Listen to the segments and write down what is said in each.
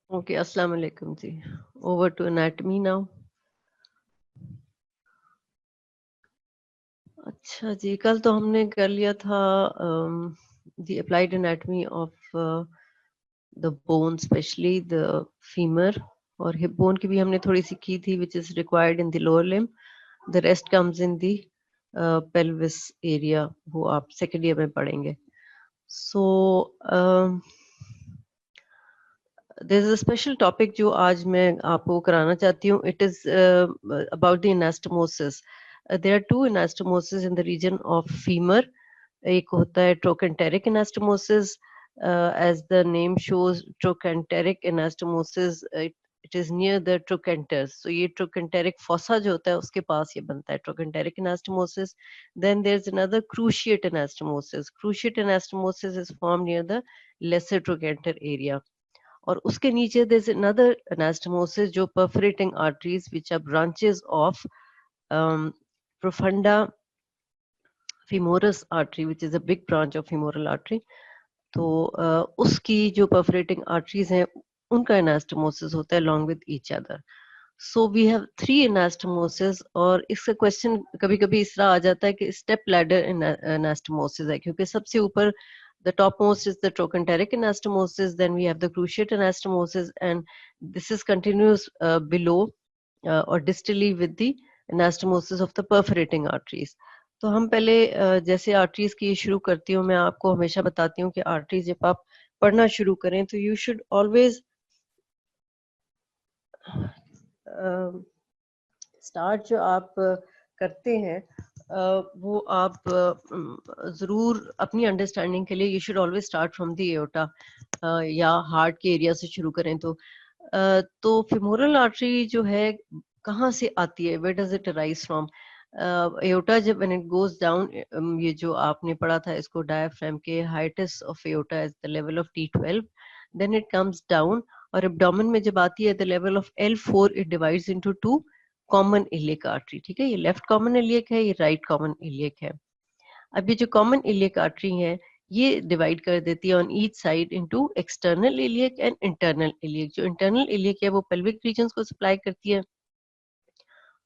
Okay, Assalamu alaikum ji. Over to anatomy now. अच्छा जी, कल तो हमने कर लिया था the applied anatomy of the bone, especially the femur, और hip bone की भी हमने थोड़ी सी की थी, which is required in the lower limb. The rest comes in the pelvis area, वो आप second year में पढ़ेंगे. So there is a special topic जो आज मैं आपको कराना चाहती हूँ. It is about the anastomosis. There are two anastomosis in the region of femur. एक होता है trochanteric anastomosis. As the name shows, trochanteric anastomosis, it is near the trochanters. So ये trochanteric fossa जो होता है उसके पास ये बनता है trochanteric anastomosis. Then there's another cruciate anastomosis. Cruciate anastomosis is formed near the lesser trochanter area. और उसके नीचे there's another anastomosis जो perforating arteries which are branches of profunda femoris artery, which is a big branch of femoral artery. तो उसकी जो perforating arteries हैं उनका anastomosis होता है along with each other. So we have three anastomosis. और इसका question कभी कभी इस तरह आ जाता है कि step ladder anastomosis है, क्योंकि सबसे ऊपर the topmost is the trochanteric anastomosis, then we have the cruciate anastomosis, and this is continuous below or distally with the anastomosis of the perforating arteries. तो हम पहले जैसे आर्टरीज की शुरू करती हूँ, मैं आपको हमेशा बताती हूँ कि आर्टरीज जब आप पढ़ना शुरू करें तो यू शुड ऑलवेज स्टार्ट जो आप करते हैं वो आप ज़रूर अपनी अंडरस्टैंडिंग के लिए you should always start from the aorta या हार्ट के एरिया से शुरू करें. तो फेमोरल आर्टरी जो है कहाँ से आती है, where does it arise from? Aorta जब व्हेन इट गोज डाउन, ये जो आपने पढ़ा था इसको डायफ्राम के hiatus of aorta is the level of T12, then it comes down, और एब्डोमेन में जब आती है the level of L4 it divides into two common iliac artery. ठीक है, ये लेफ्ट कॉमन इलियक है, ये राइट कॉमन इलियक है. अब ये जो कॉमन इलियक आर्टरी है ये डिवाइड कर देती है on each side into external iliac and internal iliac. जो इंटरनल इलियक है वो पेल्विक रीजन्स को सप्लाई करती है,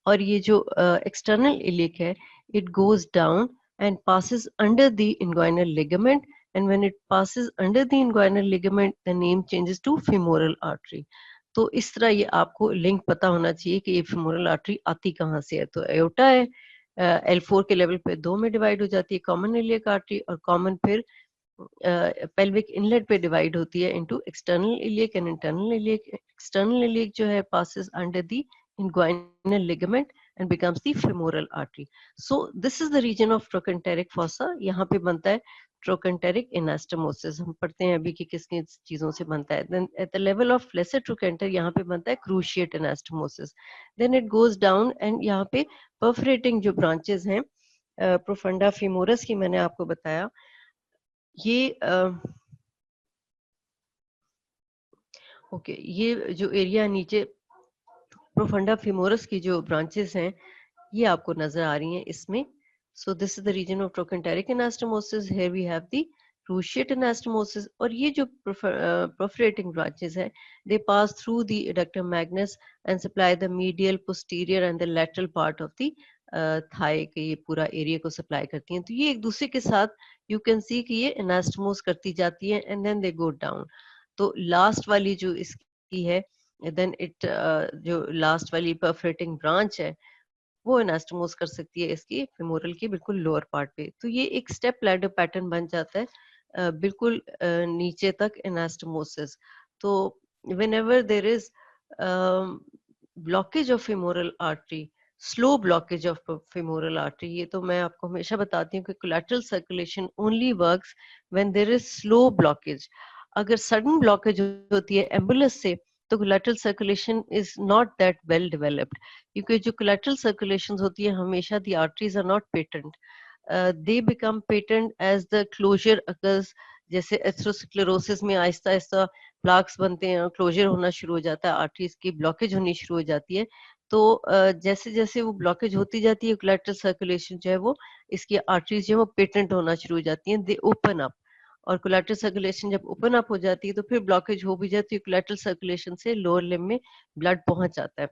और ये जो एक्सटर्नल इलियक है it goes down and passes under the inguinal ligament, and when it passes under the inguinal ligament the name changes to femoral artery. तो इस तरह ये आपको लिंक पता होना चाहिए कि ये femoral artery आती कहाँ से है. तो एओर्टा है, L4 के लेवल पे दो में डिवाइड हो जाती है, कॉमन इलियक आर्टरी, और कॉमन फिर पेल्विक इनलेट पे डिवाइड होती है into external iliac and internal iliac. External iliac जो है passes under the inguinal ligament and becomes the femoral artery. So this is the region of trochanteric fossa. यहाँ पे बनता है trochanteric anastomosis. हम पढ़ते हैं अभी कि किस किस चीजों से बनता है. Then at the level of lesser trochanter यहाँ पे बनता है cruciate anastomosis. Then it goes down and यहाँ पे perforating जो branches हैं profunda femoris की मैंने आपको बताया, ये ओके ये जो एरिया नीचे प्रोफंडा फिमोरस की जो ब्रांचेस हैं ये आपको नजर आ रही हैं इसमें. So this is the region of trochanteric anastomosis. Here we have the cruciate anastomosis. और ये जो perforating branches है they pass through the adductor magnus and supply the medial, posterior and the lateral part of the thigh के ये पूरा area को supply करती हैं. तो ये एक दूसरे के साथ यू कैन सी कि ये एनास्टोमोस करती जाती है and then they go down. तो लास्ट वाली जो इसकी है देन इट जो लास्ट वाली परफोरेटिंग ब्रांच है वो एनास्टोमोस कर सकती है इसकी फेमोरल के बिल्कुल लोअर पार्ट पे. तो ये एक स्टेप लैडर पैटर्न बन जाता है बिल्कुल नीचे तक एनास्टोमोसिस. तो whenever there is blockage of femoral artery, slow blockage of femoral artery, ये तो मैं आपको हमेशा बताती हूँ कि collateral circulation only works when there is slow blockage. अगर sudden blockage होती है एम्बुलस से तो collateral circulation is not that well developed, क्योंकि जो collateral circulations होती है हमेशा the arteries are not patent. They become patent as the closure occurs. जैसे एथेरोस्क्लेरोसिस में आहिस्ता आहिस्ता प्लाक्स बनते हैं, क्लोजर होना शुरू हो जाता है, आर्टरीज की ब्लॉकेज होनी शुरू हो जाती है. तो जैसे जैसे वो ब्लॉकेज होती जाती है कोलैटरल सर्कुलेशन जो है वो इसकी आर्टरीज जो है वो पेटेंट होना शुरू हो जाती हैं, दे ओपन अप. और कोलैटरल सर्कुलेशन जब ओपन अप हो जाती है तो फिर ब्लॉकेज हो भी जाती है, कोलैटरल सर्कुलेशन से लोअर लिम्ब में ब्लड पहुंच जाता है।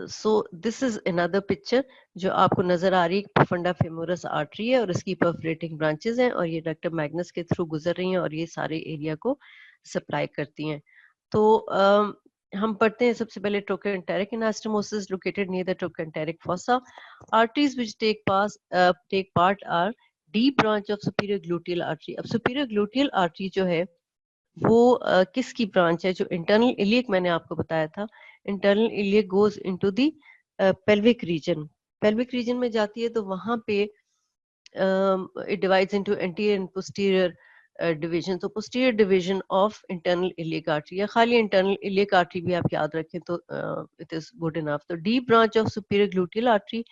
So this is another picture जो आपको नजर आ रही है, प्रोफंडा फेमोरस आर्टरी है और इसकी परफोरेटिंग ब्रांचेस हैं और ये डक्टर मैग्नस के थ्रू गुजर रही हैं और ये सारे एरिया को सप्लाई करती हैं। तो हम पढ़ते हैं सबसे पहले trochanteric anastomosis located near the trochanteric fossa. Arteries which take part are deep branch of superior gluteal artery. अब superior gluteal artery जो है वो किसकी ब्रांच है? जो इंटरनल इलियक मैंने आपको बताया था, internal iliac goes into the pelvic region. Pelvic region में जाती है तो वहां पे it divides into anterior and posterior division. तो posterior division of internal iliac artery या खाली इंटरनल इलियक आर्टरी भी आप याद रखें तो इट इज गुड इनफ। तो deep branch of superior gluteal artery,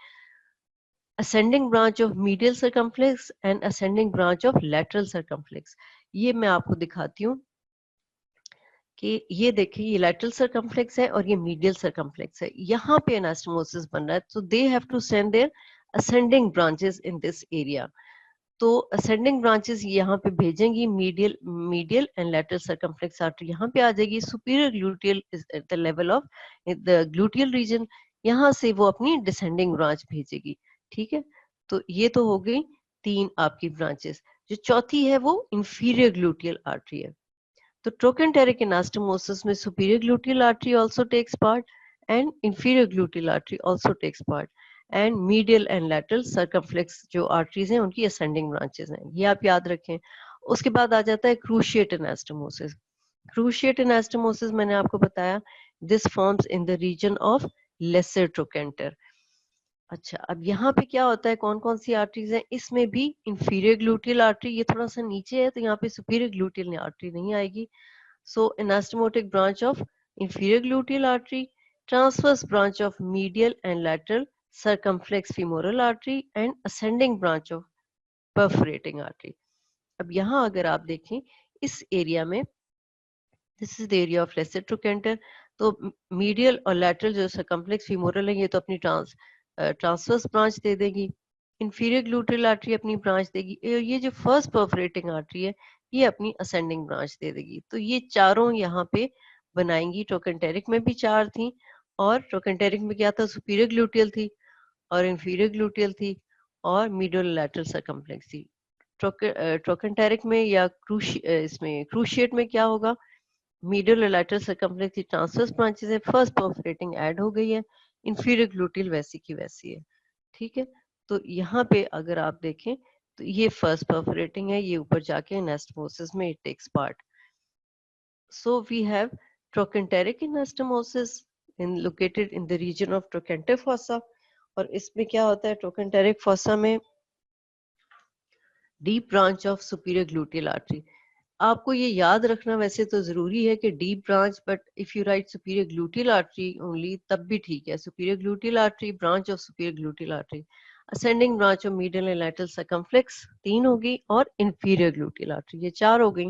ascending branch of medial circumflex and ascending branch of lateral circumflex। ये मैं आपको दिखाती हूँ कि ये देखिए ये lateral circumflex है और ये medial circumflex है, यहाँ पे anastomosis बन रहा है। So they have to send their ascending branches in this area। तो ascending branches यहाँ पे भेजेंगी, medial and lateral circumflex artery यहाँ पे आ जाएगी। superior gluteal is at the level of the gluteal region, यहाँ से वो अपनी descending branch भेजेगी। ठीक है, तो ये तो हो गई 3 आपकी ब्रांचेस। जो चौथी है वो inferior gluteal artery है। तो ट्रोकेंटेरिक एनास्टोमोसिस में superior gluteal artery also takes part and inferior gluteal artery also takes part and medial and lateral circumflex जो आर्टरीज हैं उनकी असेंडिंग ब्रांचेस हैं, ये आप याद रखें। उसके बाद आ जाता है क्रूशिएट एनास्टोमोसिस। क्रूशिएट एनास्टोमोसिस मैंने आपको बताया, this forms in the region of lesser trochanter. अच्छा, अब यहाँ पे क्या होता है, कौन कौन सी आर्टरीज हैं? इसमें भी इंफीरियर ग्लूटियल आर्टरी, ये थोड़ा सा नीचे है तो यहाँ पे सुपीरियर ग्लूटियल आर्टरी नहीं आएगी। So anastomotic branch of inferior gluteal artery, transverse branch of medial and lateral circumflex femoral artery and ascending branch of perforating artery। अब यहाँ अगर आप देखें इस एरिया में, this is the area of lesser trochanter. तो मीडियल और lateral जो सर्कम्फ्लेक्स फीमोरल है ये तो अपनी ट्रांसवर्स ब्रांच दे देगी, इंफीरियर ग्लूटियल आर्टरी अपनी ब्रांच देगी, ये जो फर्स्ट परफोरेटिंग आर्टरी है ये अपनी असेंडिंग ब्रांच दे देगी। तो ये चारों यहाँ पे बनाएंगी। ट्रोकेंटेरिक में भी 4 थी और ट्रोकेंटेरिक में क्या था, सुपीरियर ग्लूटियल थी और इंफीरियर ग्लूटियल थी और मीडियल लैटरल सर्कम्फ्लेक्स थी। ट्रोकेंटेरिक में या इसमें क्रूशिएट में क्या होगा, मीडियल और लैटरल सर्कम्फ्लेक्स की ट्रांसवर्स ब्रांचेस है, फर्स्ट परफोरेटिंग ऐड हो गई है, इंफीरियर ग्लूटियल वैसी की वैसी है। ठीक है, तो यहाँ पे अगर आप देखें तो ये फर्स्ट परफोरेटिंग है, ये ऊपर जाके एनास्टोमोसिस में it takes part. So we have trochanteric anastomosis located in the region of trochanter fossa. और इसमें क्या होता है, ट्रोकेंटेरिक फॉसा में deep branch of superior gluteal artery. आपको ये याद रखना वैसे तो जरूरी है कि deep branch, but if you write superior gluteal artery only तब भी ठीक है। Superior gluteal artery, branch of superior gluteal artery, ascending branch of medial and lateral circumflex 3 होगी और इंफीरियर ग्लूटियल आर्टरी ये 4 हो गई।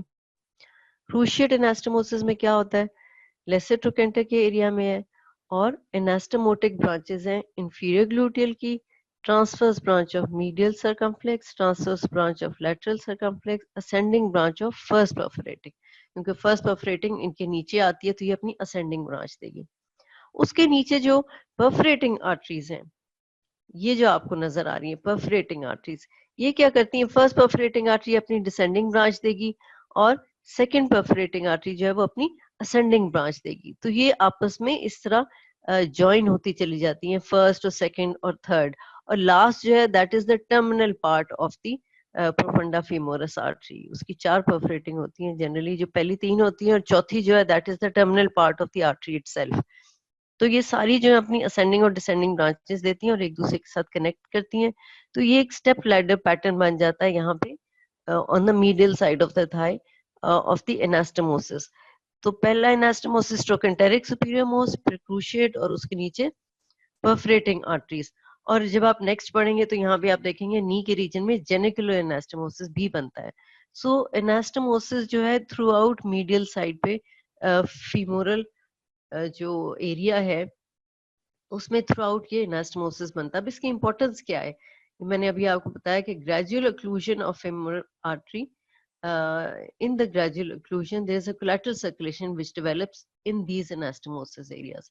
क्रूशिएट एनास्टोमोसिस में क्या होता है, लेसर ट्रोकेंटर के एरिया में है और एनास्टोमोटिक ब्रांचेस हैं इंफीरियर ग्लूटियल की, transverse branch of medial circumflex, transverse branch of lateral circumflex, ascending branch of first perforating, क्योंकि फर्स्ट परफोरेटिंग इनके नीचे आती है तो ये अपनी असेंडिंग ब्रांच देगी। उसके नीचे जो परफोरेटिंग आर्टरीज हैं, ये जो आपको नजर आ रही है परफोरेटिंग आर्टरीज, ये क्या करती हैं, फर्स्ट परफोरेटिंग आर्टरी अपनी डिसेंडिंग ब्रांच देगी और सेकंड परफोरेटिंग आर्टरी जो है वो अपनी असेंडिंग ब्रांच देगी। तो ये आपस में इस तरह ज्वाइन होती चली जाती हैं, फर्स्ट और सेकंड और थर्ड, और लास्ट जो है that is the terminal part of the profunda femoris artery. उसकी 4 परफोरेटिंग होती हैं जनरली, जो पहली 3 होती हैं और चौथी जो है that is the terminal part of the artery itself. तो ये सारी जो है अपनी असेंडिंग और डिसेंडिंग ब्रांचेस देती हैं और एक दूसरे के साथ कनेक्ट करती हैं। तो ये एक स्टेप लैडर पैटर्न बन जाता है यहाँ पे on the medial side of the thigh of the anastomosis. तो पहला एनास्टोमोसिस ट्रोकेंटेरिक सुपीरियर मोस्ट, फिर क्रूशिएट और उसके नीचे परफोरेटिंग आर्टरीज। और जब आप नेक्स्ट पढ़ेंगे तो यहाँ पे आप देखेंगे नी के रीजन में जेनिकुलर एनास्टोमोसिस भी बनता है। सो एनास्टोमोसिस जो है थ्रू आउट मीडियल साइड पे फीमोरल जो एरिया है उसमें थ्रू आउट ये एनास्टोमोसिस बनता है। अब इसकी इंपॉर्टेंस क्या है, मैंने अभी आपको बताया कि gradual occlusion of femoral artery, in the gradual occlusion there is a collateral circulation which develops in these anastomosis areas.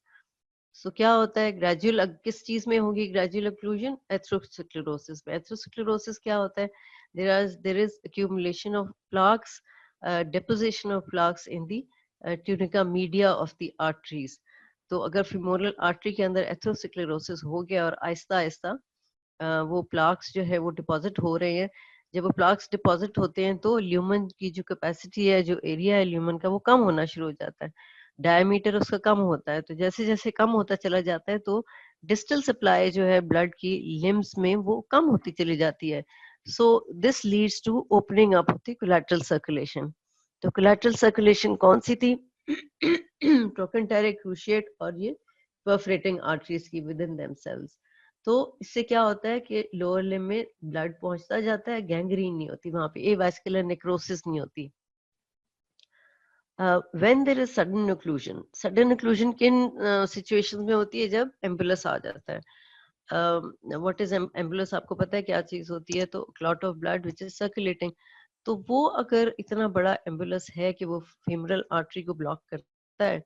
So क्या होता है ग्रेजुअल, किस चीज में होगी ग्रेजुअल occlusion? एथ्रोस्क्लेरोसिस में. एथ्रोस्क्लेरोसिस क्या होता है? there is accumulation of plaques, deposition of plaques in the tunica media of the arteries. तो अगर femoral artery के अंदर एथ्रोस्क्लेरोसिस हो गया और आहिस्ता आहिस्ता वो प्लाक्स जो है वो डिपॉजिट हो रहे हैं, जब वो प्लाक्स डिपॉजिट होते हैं तो ल्यूमन की जो कैपेसिटी है, जो एरिया है ल्यूमन का, वो कम होना शुरू हो जाता है, डायमीटर उसका कम होता है. तो जैसे जैसे कम होता चला जाता है तो डिस्टल सप्लाई जो है ब्लड की लिम्स में वो कम होती चली जाती है. So this leads to opening up of the collateral circulation. तो कोलैटरल सर्कुलेशन कौन सी थी? ट्रोकेंटेरिक, क्रूशिएट और ये परफोरेटिंग आर्टरीज की विद इन देमसेल्व्स. तो इससे क्या होता है कि लोअर लिम्ब में ब्लड पहुंचता जाता है, गैंग्रीन नहीं होती, वहां पे एवास्कुलर नेक्रोसिस नहीं होती. When there is sudden occlusion, sudden occlusion किन सिचुएशंस में होती है? जब एम्बुलस आ जाता है. What is embolus? आपको पता है क्या चीज होती है? तो clot of blood which is circulating. तो वो अगर इतना बड़ा एम्बुलस है कि वो फेमरल आर्टरी को ब्लॉक करता है,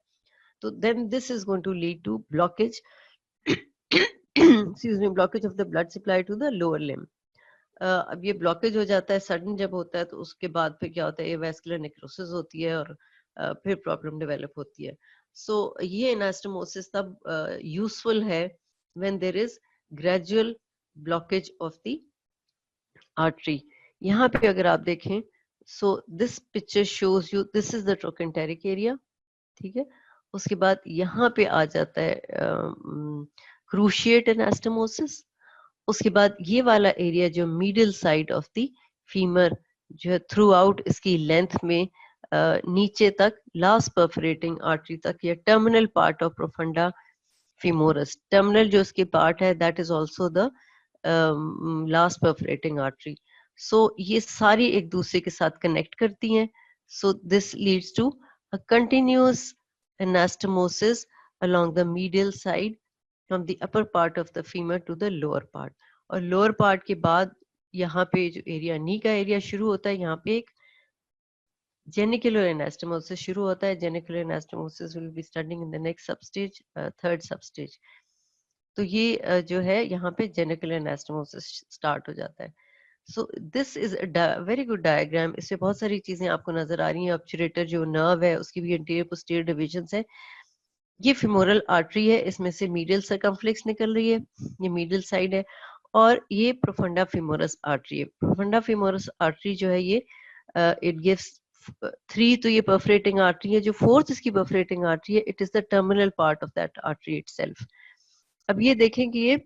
तो then this is going to lead to blockage excuse me, blockage of the blood supply to the lower limb. अब ये ब्लॉकेज हो जाता है सडन जब होता है, तो उसके बाद फिर क्या होता है? एवास्कुलर नेक्रोसिस होती है और फिर प्रॉब्लम डेवलप होती है. सो ये एनास्टोमोसिस तब यूजफुल है when there is gradual blockage of the artery. यहाँ पे अगर आप देखें, so this picture shows you, this is the trochanteric area, ठीक है. उसके बाद यहाँ पे आ जाता है क्रूशिएट एनास्टोमोसिस. उसके बाद ये वाला एरिया जो middle side of the femur जो है थ्रू आउट इसकी लेंथ में नीचे तक लास्ट परफोरेटिंग आर्टरी तक, या terminal part of profunda femoris. Terminal जो इसके पार्ट है that is also the last perforating artery. So ये सारी एक दूसरे के साथ कनेक्ट करती हैं. So this leads to a continuous anastomosis along the medial side from the upper part of the femur to the lower part. और lower part के बाद यहाँ पे जो एरिया नी का एरिया शुरू होता है, यहाँ पे एक genicular anastomosis शुरू होता है. genicular anastomosis will be studying in the next substage, third substage. तो ये जो है यहाँ पे genicular anastomosis स्टार्ट हो जाता है. So this is very good diagram. इसमें बहुत सारी चीजें आपको नजर आ रही हैं. ऑब्चुरेटर जो नर्व है उसकी भी एंटीरियर पोस्टीरियर डिविजन्स है. ये फेमोरल आर्टरी है, इसमें से मीडियल सर्कमफ्लेक्स निकल रही है, ये मीडियल साइड है. और ये प्रोफंडा फेमोरस आर्टरी है. प्रोफंडा फेमोरस आर्टरी जो है ये इट गिव्स 3, तो ये परफोरेटिंग आर्टरी है. जो 4th इसकी परफोरेटिंग आर्टरी है, it is the terminal part of that artery itself. अब ये देखें कि ये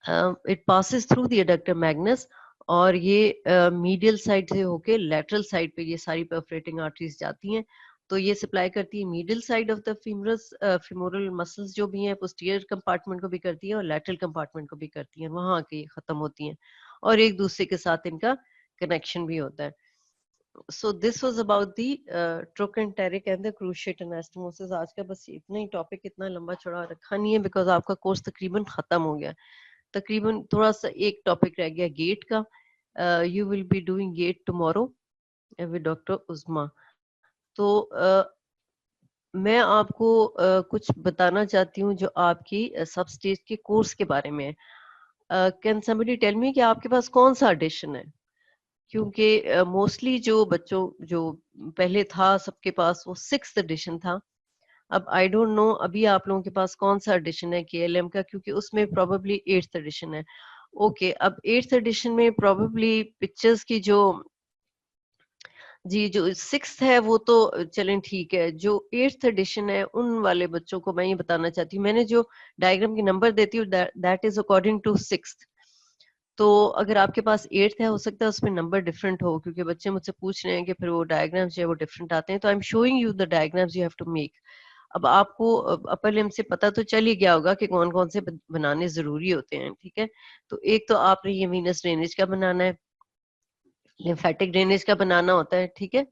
it passes through the adductor Magnus, और ये मीडियल साइड से होके लैटरल साइड पे ये सारी परफोरेटिंग आर्टरीज जाती हैं. तो ये सप्लाई करती है medial side of the femoris, femoral muscles जो भी हैं, पोस्टीरियर कंपार्टमेंट को भी करती हैं और लैटरल कंपार्टमेंट को भी करती हैं, वहां आके खत्म होती हैं और एक दूसरे के साथ इनका कनेक्शन भी होता है. So this was about the trochanteric and the cruciate anastomosis. आज का बस इतना ही टॉपिक, इतना लंबा चौड़ा रखा नहीं है बिकॉज आपका कोर्स तकरीबन खत्म हो गया. तकरीबन थोड़ा सा एक टॉपिक रह गया गेट का. You will be doing gait tomorrow with doctor Usma. तो मैं आपको कुछ बताना चाहती हूँ जो आपकी सब स्टेज के कोर्स के बारे में है. कैन समबडी टेल मी कि आपके पास कौन सा एडिशन है? क्योंकि मोस्टली जो बच्चों जो पहले था सबके पास वो 6th एडिशन था. अब आई डोंट नो अभी आप लोगों के पास कौन सा एडिशन है केएलएम का, क्योंकि उसमें प्रोबेबली 8th एडिशन है. ओके, अब 8th एडिशन में प्रोबेबली पिक्चर्स की जो जी जो 6th है वो तो चलें ठीक है. जो 8th एडिशन है उन वाले बच्चों को मैं ये बताना चाहती हूँ, मैंने जो डायग्राम के नंबर देती हूँ that is according to 6th. तो अगर आपके पास 8th है, हो सकता है उसमें नंबर डिफरेंट हो, क्योंकि बच्चे मुझसे पूछ रहे हैं कि फिर वो डायग्राम्स जो है वो डिफरेंट आते हैं. तो I am showing you the diagrams you have to make. अब आपको अपर लिम्ब से पता तो चल ही गया होगा कि कौन कौन से बनाने जरूरी होते हैं, ठीक है. तो एक तो आपने ये वीनस ड्रेनेज का बनाना है, लिम्फेटिक ड्रेनेज का बनाना होता है, ठीक है.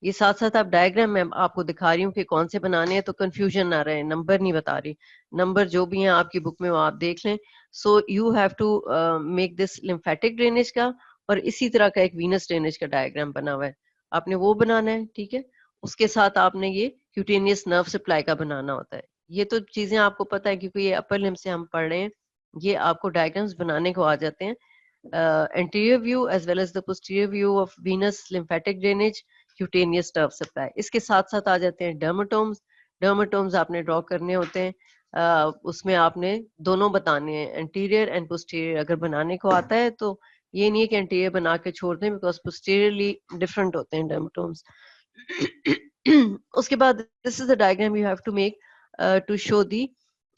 ये साथ साथ आप डायग्राम में आपको दिखा रही हूँ कि कौन से बनाने हैं, तो कंफ्यूजन ना रहे, नंबर नहीं बता रही, नंबर जो भी हैं आपकी बुक में वो आप देख लें। So you have to make this lymphatic drainage का, और इसी तरह का एक वीनस ड्रेनेज का डायग्राम बना हुआ है, आपने वो बनाना है, ठीक है। उसके साथ आपने ये क्यूटेनियस नर्व सप्लाई का बनाना होता है। ये तो चीजें आपको पता है क्योंकि ये अपर लिम्ब से हम पढ़ रहे हैं, ये आपको डायग्राम्स बनाने को आ जाते हैं। Anterior view as well as the posterior view of venous lymphatic drainage, cutaneous nerve supply। इसके साथ साथ आ जाते हैं डर्माटोम्स। डर्माटोम्स आपने ड्रॉ करने होते हैं, उसमें आपने दोनों बताने हैं, एंटीरियर एंड पोस्टीरियर। अगर बनाने को आता है तो ये नहीं है कि एंटीरियर बना के छोड़ दें, बिकॉज पोस्टीरियरली डिफरेंट होते हैं डर्माटोम्स। उसके बाद this is the diagram you have to make to show the,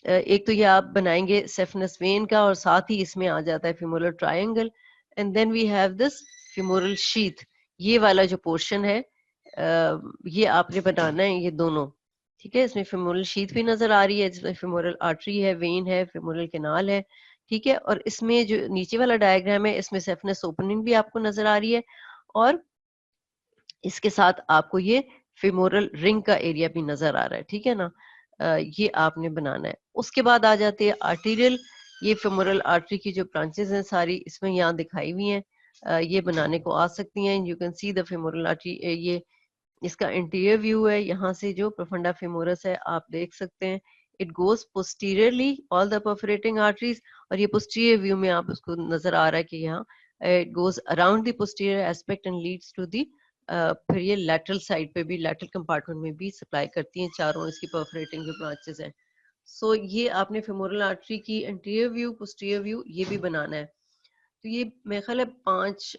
एक तो ये आप बनाएंगे सेफनस वेन का, और साथ ही इसमें आ जाता है femoral triangle, and then we have this femoral sheath. ये वाला जो पोर्शन है ये आपने बनाना है, ये दोनों, ठीक है। इसमें फिमोरल शीथ भी नजर आ रही है, इसमें फिमोरल आर्टरी है, वेन है, फिमोरल कैनाल है, ठीक है। और इसमें जो नीचे वाला डायग्राम है इसमें सेफनस ओपनिंग भी आपको नजर आ रही है, और इसके साथ आपको ये फिमोरल रिंग का एरिया भी नजर आ रहा है, ठीक है ना। ये आपने बनाना है। उसके बाद आ जाते हैं आर्टीरियल, ये फेमोरल आर्टरी की जो ब्रांचेस हैं सारी इसमें यहाँ दिखाई हुई हैं, ये बनाने को आ सकती हैं। You can see the femoral artery, ये इसका इंटीरियर व्यू है, यहाँ से जो प्रोफंडा फेमोरस है आप देख सकते हैं, it goes posteriorly all the perforating arteries, और ये पोस्टीरियर व्यू में आप उसको नजर आ रहा है कि यहाँ it goes around the posterior aspect and leads to the, फिर ये लैटरल साइड पे भी, लैटरल कंपार्टमेंट में भी सप्लाई करती हैं, चारों इसकी परफोरेटिंग जो ब्रांचेस हैं। सो ये आपने फेमोरल आर्टरी की इंटीरियर व्यू, पोस्टीरियर व्यू ये भी बनाना है। तो ये मेरे ख्याल है 5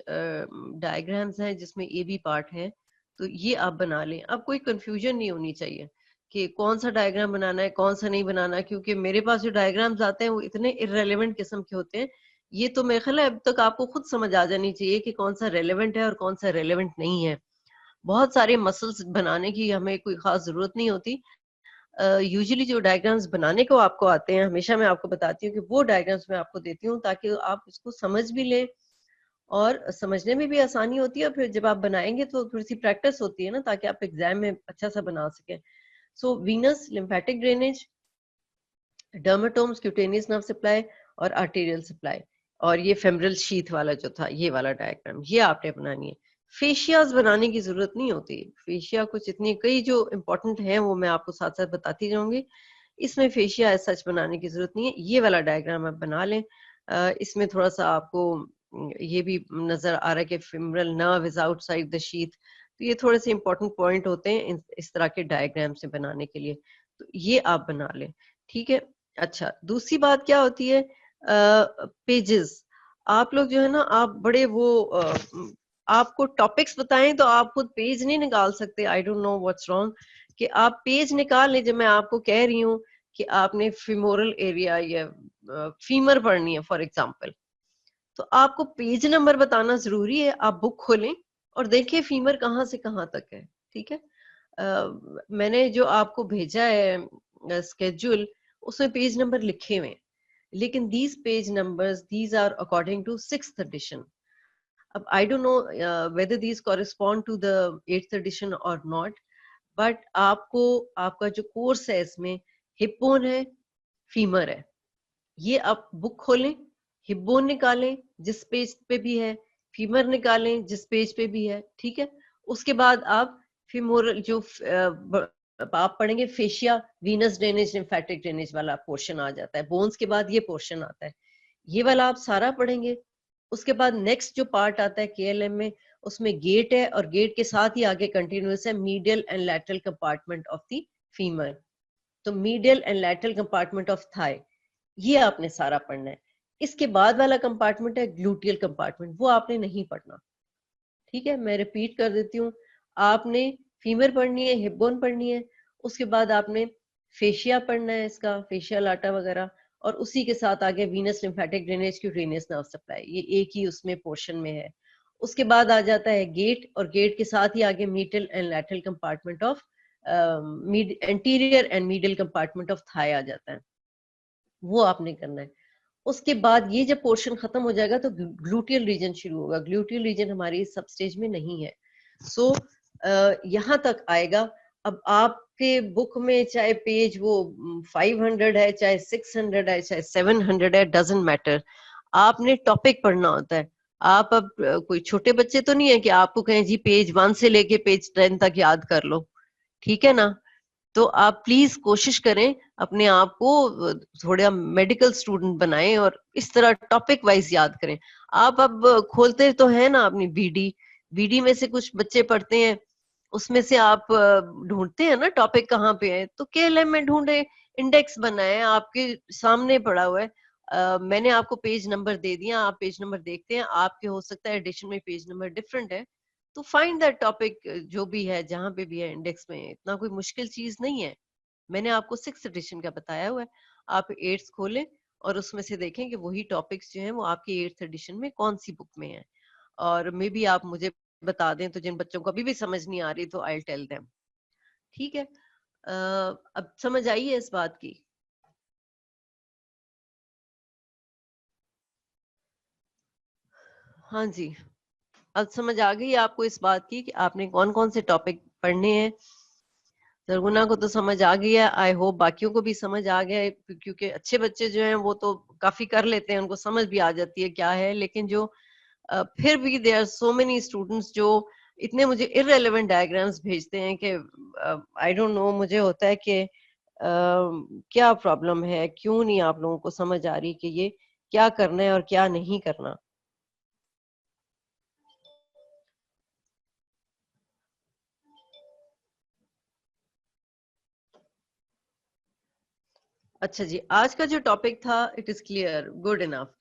डायग्राम्स हैं जिसमें ए बी पार्ट है, तो ये आप बना लें। अब कोई कंफ्यूजन नहीं होनी चाहिए कि कौन सा डायग्राम बनाना है कौन सा नहीं बनाना, क्योंकि मेरे पास जो डायग्राम्स आते हैं वो इतने इररेलेवेंट किस्म के होते हैं। ये तो मेरे ख्याल है अब तक आपको खुद समझ आ जानी चाहिए कि कौन सा रेलेवेंट है और कौन सा रेलेवेंट नहीं है। बहुत सारे मसल्स बनाने की हमें कोई खास जरूरत नहीं होती। यूजुअली जो डायग्राम्स बनाने को आपको आते हैं, हमेशा मैं आपको बताती हूँ कि वो डायग्राम्स मैं आपको देती हूँ ताकि आप इसको समझ भी लें, और समझने में भी आसानी होती है, और फिर जब आप बनाएंगे तो थोड़ी सी प्रैक्टिस होती है ना, ताकि आप एग्जाम में अच्छा सा बना सकें। So venous lymphatic drainage, dermatomes, cutaneous nerve supply, और आर्टेरियल सप्लाई, और ये फेमरल शीथ वाला जो था ये वाला डायग्राम, ये आपने बनानी है। फेशियाज बनाने की जरूरत नहीं होती, फेशिया कुछ इतनी कई जो इंपॉर्टेंट हैं वो मैं आपको साथ साथ बताती जाऊंगी, इसमें फेशिया सच बनाने की जरूरत नहीं है। ये वाला डायग्राम आप बना लें। इसमें थोड़ा सा आपको ये भी नजर आ रहा है कि femoral nerve is outside the sheath, तो ये थोड़े से इंपॉर्टेंट पॉइंट होते हैं इस तरह के डायग्राम से बनाने के लिए, तो ये आप बना लें, ठीक है। अच्छा, दूसरी बात क्या होती है, पेजेस। आप लोग जो है ना, आप बड़े वो आपको टॉपिक्स बताएं तो आप खुद पेज नहीं निकाल सकते, आई डोंट नो व्हाट्स रॉन्ग, कि आप पेज निकाल लें। जब मैं आपको कह रही हूँ कि आपने फिमोरल एरिया या फीमर पढ़नी है फॉर एग्जांपल, तो आपको पेज नंबर बताना जरूरी है। आप बुक खोलें और देखिए फीमर कहाँ से कहाँ तक है, ठीक है। मैंने जो आपको भेजा है स्केड्यूल, उसमें पेज नंबर लिखे हुए हैं, लेकिन these page numbers these are according to 6th edition. अब I don't know whether these correspond to the 8th edition और नॉट, बट आपको आपका जो कोर्स है इसमें हिप बोन है, फीमर है, ये आप बुक खोलें, हिप बोन निकालें जिस पेज पे भी है, फीमर निकालें जिस पेज पे भी है, ठीक है। उसके बाद आप फीमोरल जो आप पढ़ेंगे fascia, Venus drainage, lymphatic drainage वाला पोर्शन आ जाता है, बोन्स के बाद ये पोर्शन आता है, ये वाला आप सारा पढ़ेंगे। उसके बाद नेक्स्ट जो पार्ट आता है केएलएम में, उसमें गेट है, और गेट के साथ ही आगे कंटिन्यूअस है medial and lateral compartment of the femur, तो medial and lateral compartment of thigh, ये आपने सारा पढ़ना है। इसके बाद वाला कंपार्टमेंट है ग्लूटियल कंपार्टमेंट, वो आपने नहीं पढ़ना, ठीक है। मैं रिपीट कर देती हूँ, आपने फीमर पढ़नी है, हिप बोन पढ़नी है, उसके बाद आपने फेशिया पढ़ना है, इसका फेशियल आटा वगैरह, और उसी के साथ आगे Venus lymphatic drainage, cutaneous nerve supply, ये एक ही उसमें पोर्शन में है। उसके बाद आ जाता है गेट, और गेट के साथ ही आगे medial and lateral compartment of anterior and medial compartment of thigh आ जाता है, वो आपने करना है। उसके बाद ये जब पोर्शन खत्म हो जाएगा तो ग्लूटियल रीजन शुरू होगा। ग्लूटियल रीजन हमारी सब स्टेज में नहीं है। सो यहाँ तक आएगा। अब आपके बुक में चाहे पेज वो 500 है, चाहे 600 है, चाहे 700 है, डजेंट मैटर, आपने टॉपिक पढ़ना होता है। आप अब कोई छोटे बच्चे तो नहीं है कि आपको कहें जी पेज 1 से लेके पेज 10 तक याद कर लो, ठीक है ना? तो आप प्लीज कोशिश करें अपने आप को थोड़ा मेडिकल स्टूडेंट बनाएं और इस तरह टॉपिक वाइज याद करें। आप अब खोलते तो है ना अपनी बीडी, बीडी में से कुछ बच्चे पढ़ते हैं, उसमें से आप ढूंढते हैं ना टॉपिक कहाँ पे है, तो केएलएम में ढूंढे, इंडेक्स बनाए, आपके सामने पड़ा हुआ है। मैंने आपको पेज नंबर दे दिया, आप पेज नंबर देखते हैं, आपके हो सकता है एडिशन में पेज नंबर डिफरेंट है, तो फाइंड दैट टॉपिक जो भी है जहां पे भी है इंडेक्स में, इतना कोई मुश्किल चीज नहीं है। मैंने आपको 6th एडिशन का बताया हुआ है, आप 8th खोलें और उसमें से देखें कि वही टॉपिक्स जो हैं वो आपकी 8th एडिशन में कौन सी बुक में है, और मे बी आप मुझे बता दें तो जिन बच्चों को अभी भी समझ नहीं आ रही तो आई टेल देम। ठीक है, अब समझ आई है इस बात की? हाँ जी, अब समझ आ गई आपको इस बात की कि आपने कौन कौन से टॉपिक पढ़ने हैं। सरगुना को तो समझ आ गया, आई होप बाकियों को भी समझ आ गया है, क्योंकि अच्छे बच्चे जो हैं वो तो काफी कर लेते हैं, उनको समझ भी आ जाती है क्या है, लेकिन जो फिर भी there are so many students जो इतने मुझे इररेलेवेंट डायग्राम्स भेजते हैं कि आई डोंट नो, मुझे होता है कि क्या प्रॉब्लम है, क्यों नहीं आप लोगों को समझ आ रही कि ये क्या करना है और क्या नहीं करना। अच्छा जी, आज का जो टॉपिक था it is clear, good enough.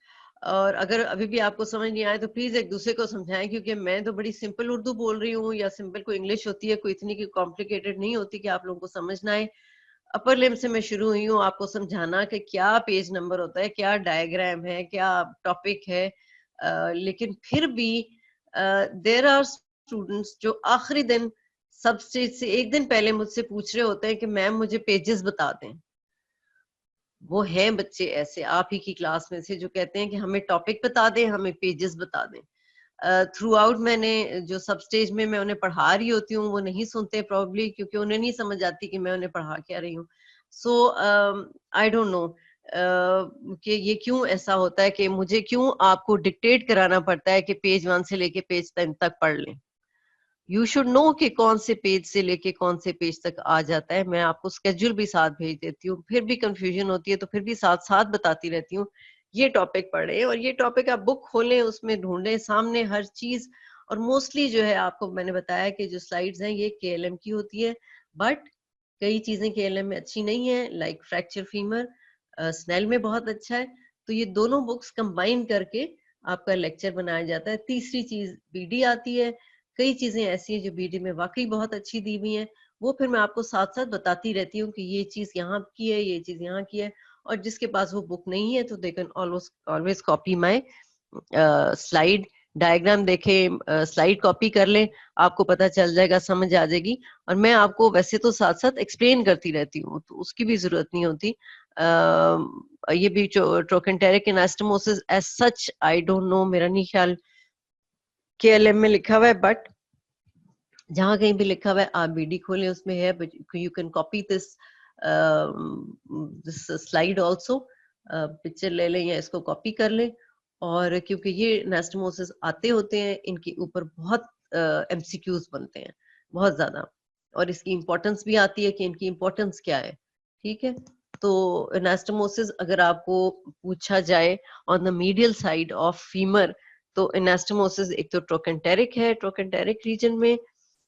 और अगर अभी भी आपको समझ नहीं आए तो प्लीज एक दूसरे को समझाएं, क्योंकि मैं तो बड़ी सिंपल उर्दू बोल रही हूँ, या सिंपल कोई इंग्लिश होती है, कोई इतनी की कॉम्प्लिकेटेड नहीं होती कि आप लोगों को समझ ना आए। अपर लिम से मैं शुरू हुई हूँ आपको समझाना कि क्या पेज नंबर होता है, क्या डायग्राम है, क्या टॉपिक है। लेकिन फिर भी देर आर स्टूडेंट्स जो आखिरी दिन सबस्टेज से एक दिन पहले मुझसे पूछ रहे होते हैं कि मैम मुझे पेजेस बता दें। वो हैं बच्चे ऐसे आप ही की क्लास में से जो कहते हैं कि हमें टॉपिक बता दें, हमें पेजेस बता दें। थ्रू आउट मैंने जो सब स्टेज में मैं उन्हें पढ़ा रही होती हूँ वो नहीं सुनते प्रॉब्ली, क्योंकि उन्हें नहीं समझ आती कि मैं उन्हें पढ़ा क्या रही हूँ। सो आई डोंट नो कि ये क्यों ऐसा होता है कि मुझे क्यों आपको डिक्टेट कराना पड़ता है कि पेज 1 से लेके पेज 10 तक पढ़ लें। यू शुड नो कि कौन से पेज से लेके कौन से पेज तक आ जाता है। मैं आपको स्केड्यूल भी साथ भेज देती हूँ, फिर भी कंफ्यूजन होती है तो फिर भी साथ साथ बताती रहती हूँ। ये टॉपिक पढ़े और ये टॉपिक आप बुक खोलें, उसमें ढूंढें सामने हर चीज। और मोस्टली जो है आपको मैंने बताया कि जो स्लाइड्स हैं ये केएलएम की होती है, बट कई चीजें केएलएम में अच्छी नहीं है, लाइक फ्रैक्चर फीमर स्नेल में बहुत अच्छा है। तो ये दोनों बुक्स कंबाइन करके आपका लेक्चर बनाया जाता है। तीसरी चीज बीडी आती है, कई चीजें ऐसी हैं जो बीडी में वाकई बहुत अच्छी दी हुई हैं, वो फिर मैं आपको साथ साथ बताती रहती हूँ कि ये चीज यहाँ की है, ये चीज यहाँ की है। और जिसके पास वो बुक नहीं है तो they can always copy my slide diagram, देखे स्लाइड कॉपी कर ले, आपको पता चल जाएगा, समझ आ जाएगी। और मैं आपको वैसे तो साथ साथ एक्सप्लेन करती रहती हूँ, तो उसकी भी जरूरत नहीं होती। ये भी trochanteric anastomosis as such I don't know, मेरा नहीं ख्याल केएलएम में लिखा हुआ है, बट जहां कहीं भी लिखा हुआ है आप बीडी खोलें, उसमें है, but you can copy this this slide also, picture ले लें या इसको कॉपी कर लें। और क्योंकि ये एनास्टोमोसिस आते होते हैं, इनके ऊपर बहुत एमसीक्यूज बनते हैं, बहुत ज्यादा, और इसकी इंपॉर्टेंस भी आती है कि इनकी इंपॉर्टेंस क्या है। ठीक है, तो एनास्टोमोसिस अगर आपको पूछा जाए on the medial side of femur, तो एनास्टोमोसिस एक तो ट्रोकेंटेरिक है, ट्रोकेंटेरिक रीजन में,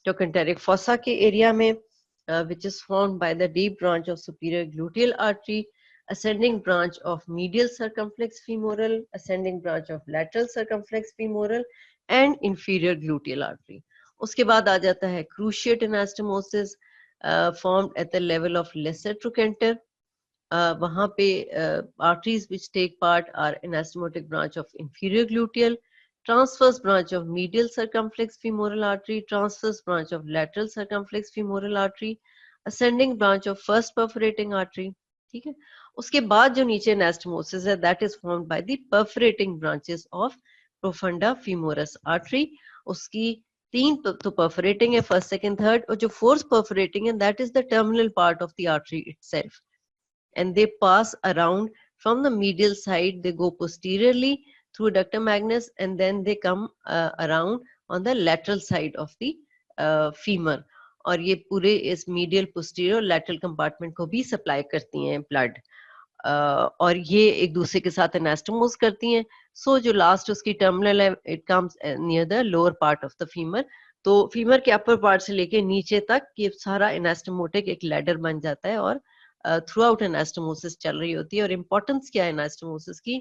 trochanteric fossa के एरिया में, which is formed by the deep branch of superior gluteal artery, ascending branch of medial circumflex femoral, ascending branch of lateral circumflex femoral and inferior gluteal artery. उसके बाद आ जाता है cruciate anastomosis, formed at the level of lesser trochanter. वहां पे arteries which take part are anastomotic branch of inferior gluteal, transverse branch of medial circumflex femoral artery, transverse branch of lateral circumflex femoral artery, ascending branch of first perforating artery. ठीक है, उसके बाद जो नीचे anastomosis है, that is formed by the perforating branches of profunda femoris artery. उसकी तीन तो परफोरेटिंग है, फर्स्ट सेकंड थर्ड, और जो फोर्थ परफोरेटिंग है that is the terminal part of the artery itself, and they pass around from the medial side. They go posteriorly through ductus magnus and then they come around on the lateral side of the femur, और ये पूरे इस medial posterior lateral compartment को भी supply करती हैं blood, और ये एक दूसरे के साथ एनास्टोमोस करती हैं. सो जो लास्ट उसकी टर्मिनल है, it comes near the lower part of the femur. तो फीमर के अपर पार्ट से लेके नीचे तक ये सारा एनास्टोमोटिक एक लैडर बन जाता है, और थ्रू आउट एनास्टोमोसिस चल रही होती है. और इम्पोर्टेंस क्या है एनास्टोमोसिस की?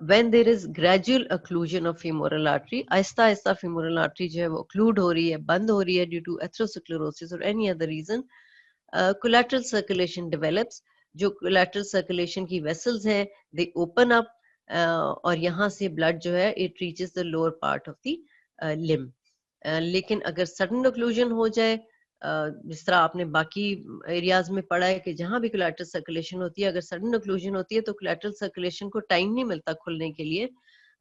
when there is gradual occlusion of femoral artery, Aahista Aahista femoral artery जो है वो occlude हो रही है, बंद हो रही है due to atherosclerosis or any other reason, collateral circulation develops. जो collateral circulation की vessels हैं, they open up, और यहाँ से blood जो है it reaches the lower part of the limb. लेकिन अगर sudden occlusion हो जाए, जिस तरह आपने बाकी एरियाज में पढ़ा है कि जहां भी कोलैटरल सर्कुलेशन होती है, अगर सडन ओक्लूजन होती है तो कोलैटरल सर्कुलेशन को टाइम नहीं मिलता खुलने के लिए.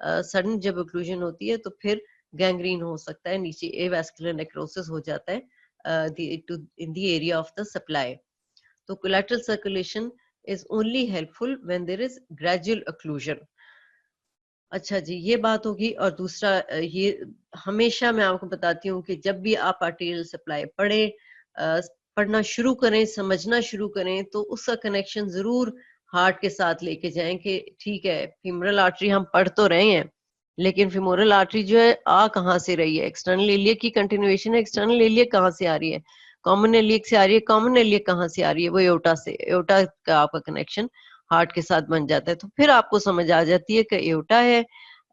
सडन जब ओक्लूजन होती है तो फिर गैंग्रीन हो सकता है, नीचे एवास्कुलर नेक्रोसिस हो जाता है in the area of the supply. तो collateral circulation is only helpful when there is gradual occlusion. अच्छा जी, ये बात होगी. और दूसरा, ये हमेशा मैं आपको बताती हूँ कि जब भी आप आर्टेरियल सप्लाई पढ़ना शुरू करें, समझना शुरू करें, तो उसका कनेक्शन जरूर हार्ट के साथ लेके जाएं कि ठीक है, फीमोरल आर्टरी हम पढ़ तो रहे हैं, लेकिन फीमोरल आर्टरी जो है आ कहाँ से रही है? एक्सटर्नल एलिया की कंटिन्यूएशन है. एक्सटर्नल एलिया कहाँ से आ रही है? कॉमन एलिया से आ रही है. कॉमन एलिया कहाँ से आ रही है? वो एओर्टा से. एओर्टा का आपका कनेक्शन हार्ट के साथ बन जाता है. तो फिर आपको समझ आ जाती है कि एओर्टा है,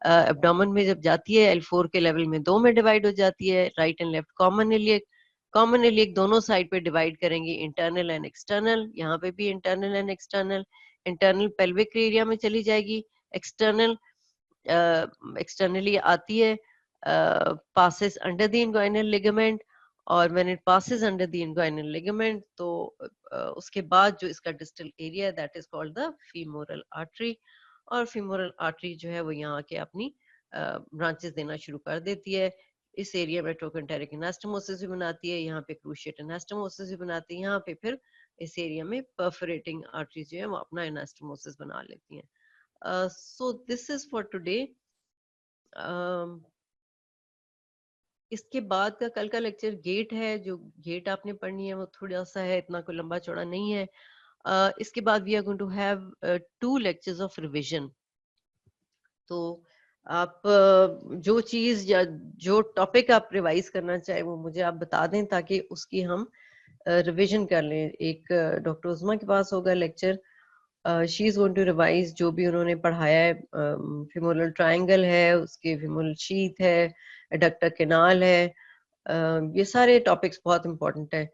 एब्डोमेन में जब जाती है L4 के लेवल में 2 में डिवाइड हो जाती है, right and left common iliac. Common iliac दोनों साइड पे डिवाइड करेंगे, इंटरनल एंड एक्सटर्नल. यहाँ पे भी internal and external. Internal pelvic area में चली जाएगी, एक्सटर्नल एक्सटर्नली आती है, passes under the inguinal ligament, और when it passes under the inguinal ligament तो उसके बाद जो इसका distal area that is called the femoral artery. और फीमोरल आर्टरी जो है वो यहाँ के अपनी ब्रांचेस देना शुरू कर देती है. इस एरिया में ट्रोकेंटेरिक एनास्टोमोसिस भी बनाती है, यहाँ पे क्रूशिएट एनास्टोमोसिस भी बनाती है, यहाँ पे फिर इस एरिया में परफोरेटिंग आर्टरीज जो है वो अपना एनास्टोमोसिस बना लेती हैं. So this is for today. इसके बाद का कल का लेक्चर गेट है. जो गेट आपने पढ़नी है वो थोड़ा सा है, इतना कोई लंबा चौड़ा नहीं है. इसके बाद we are going to have 2 lectures of revision. तो आप जो चीज या जो टॉपिक आप रिवाइज करना चाहे वो मुझे आप बता दें, ताकि उसकी हम रिवीजन कर लें. एक डॉक्टर उस्मा के पास होगा lecture, she is going to revise जो भी उन्होंने पढ़ाया है. फिमोरल ट्रायंगल है, उसके फिमोरल शीथ है, एडक्टर केनाल है, ये सारे टॉपिक्स बहुत इंपॉर्टेंट है.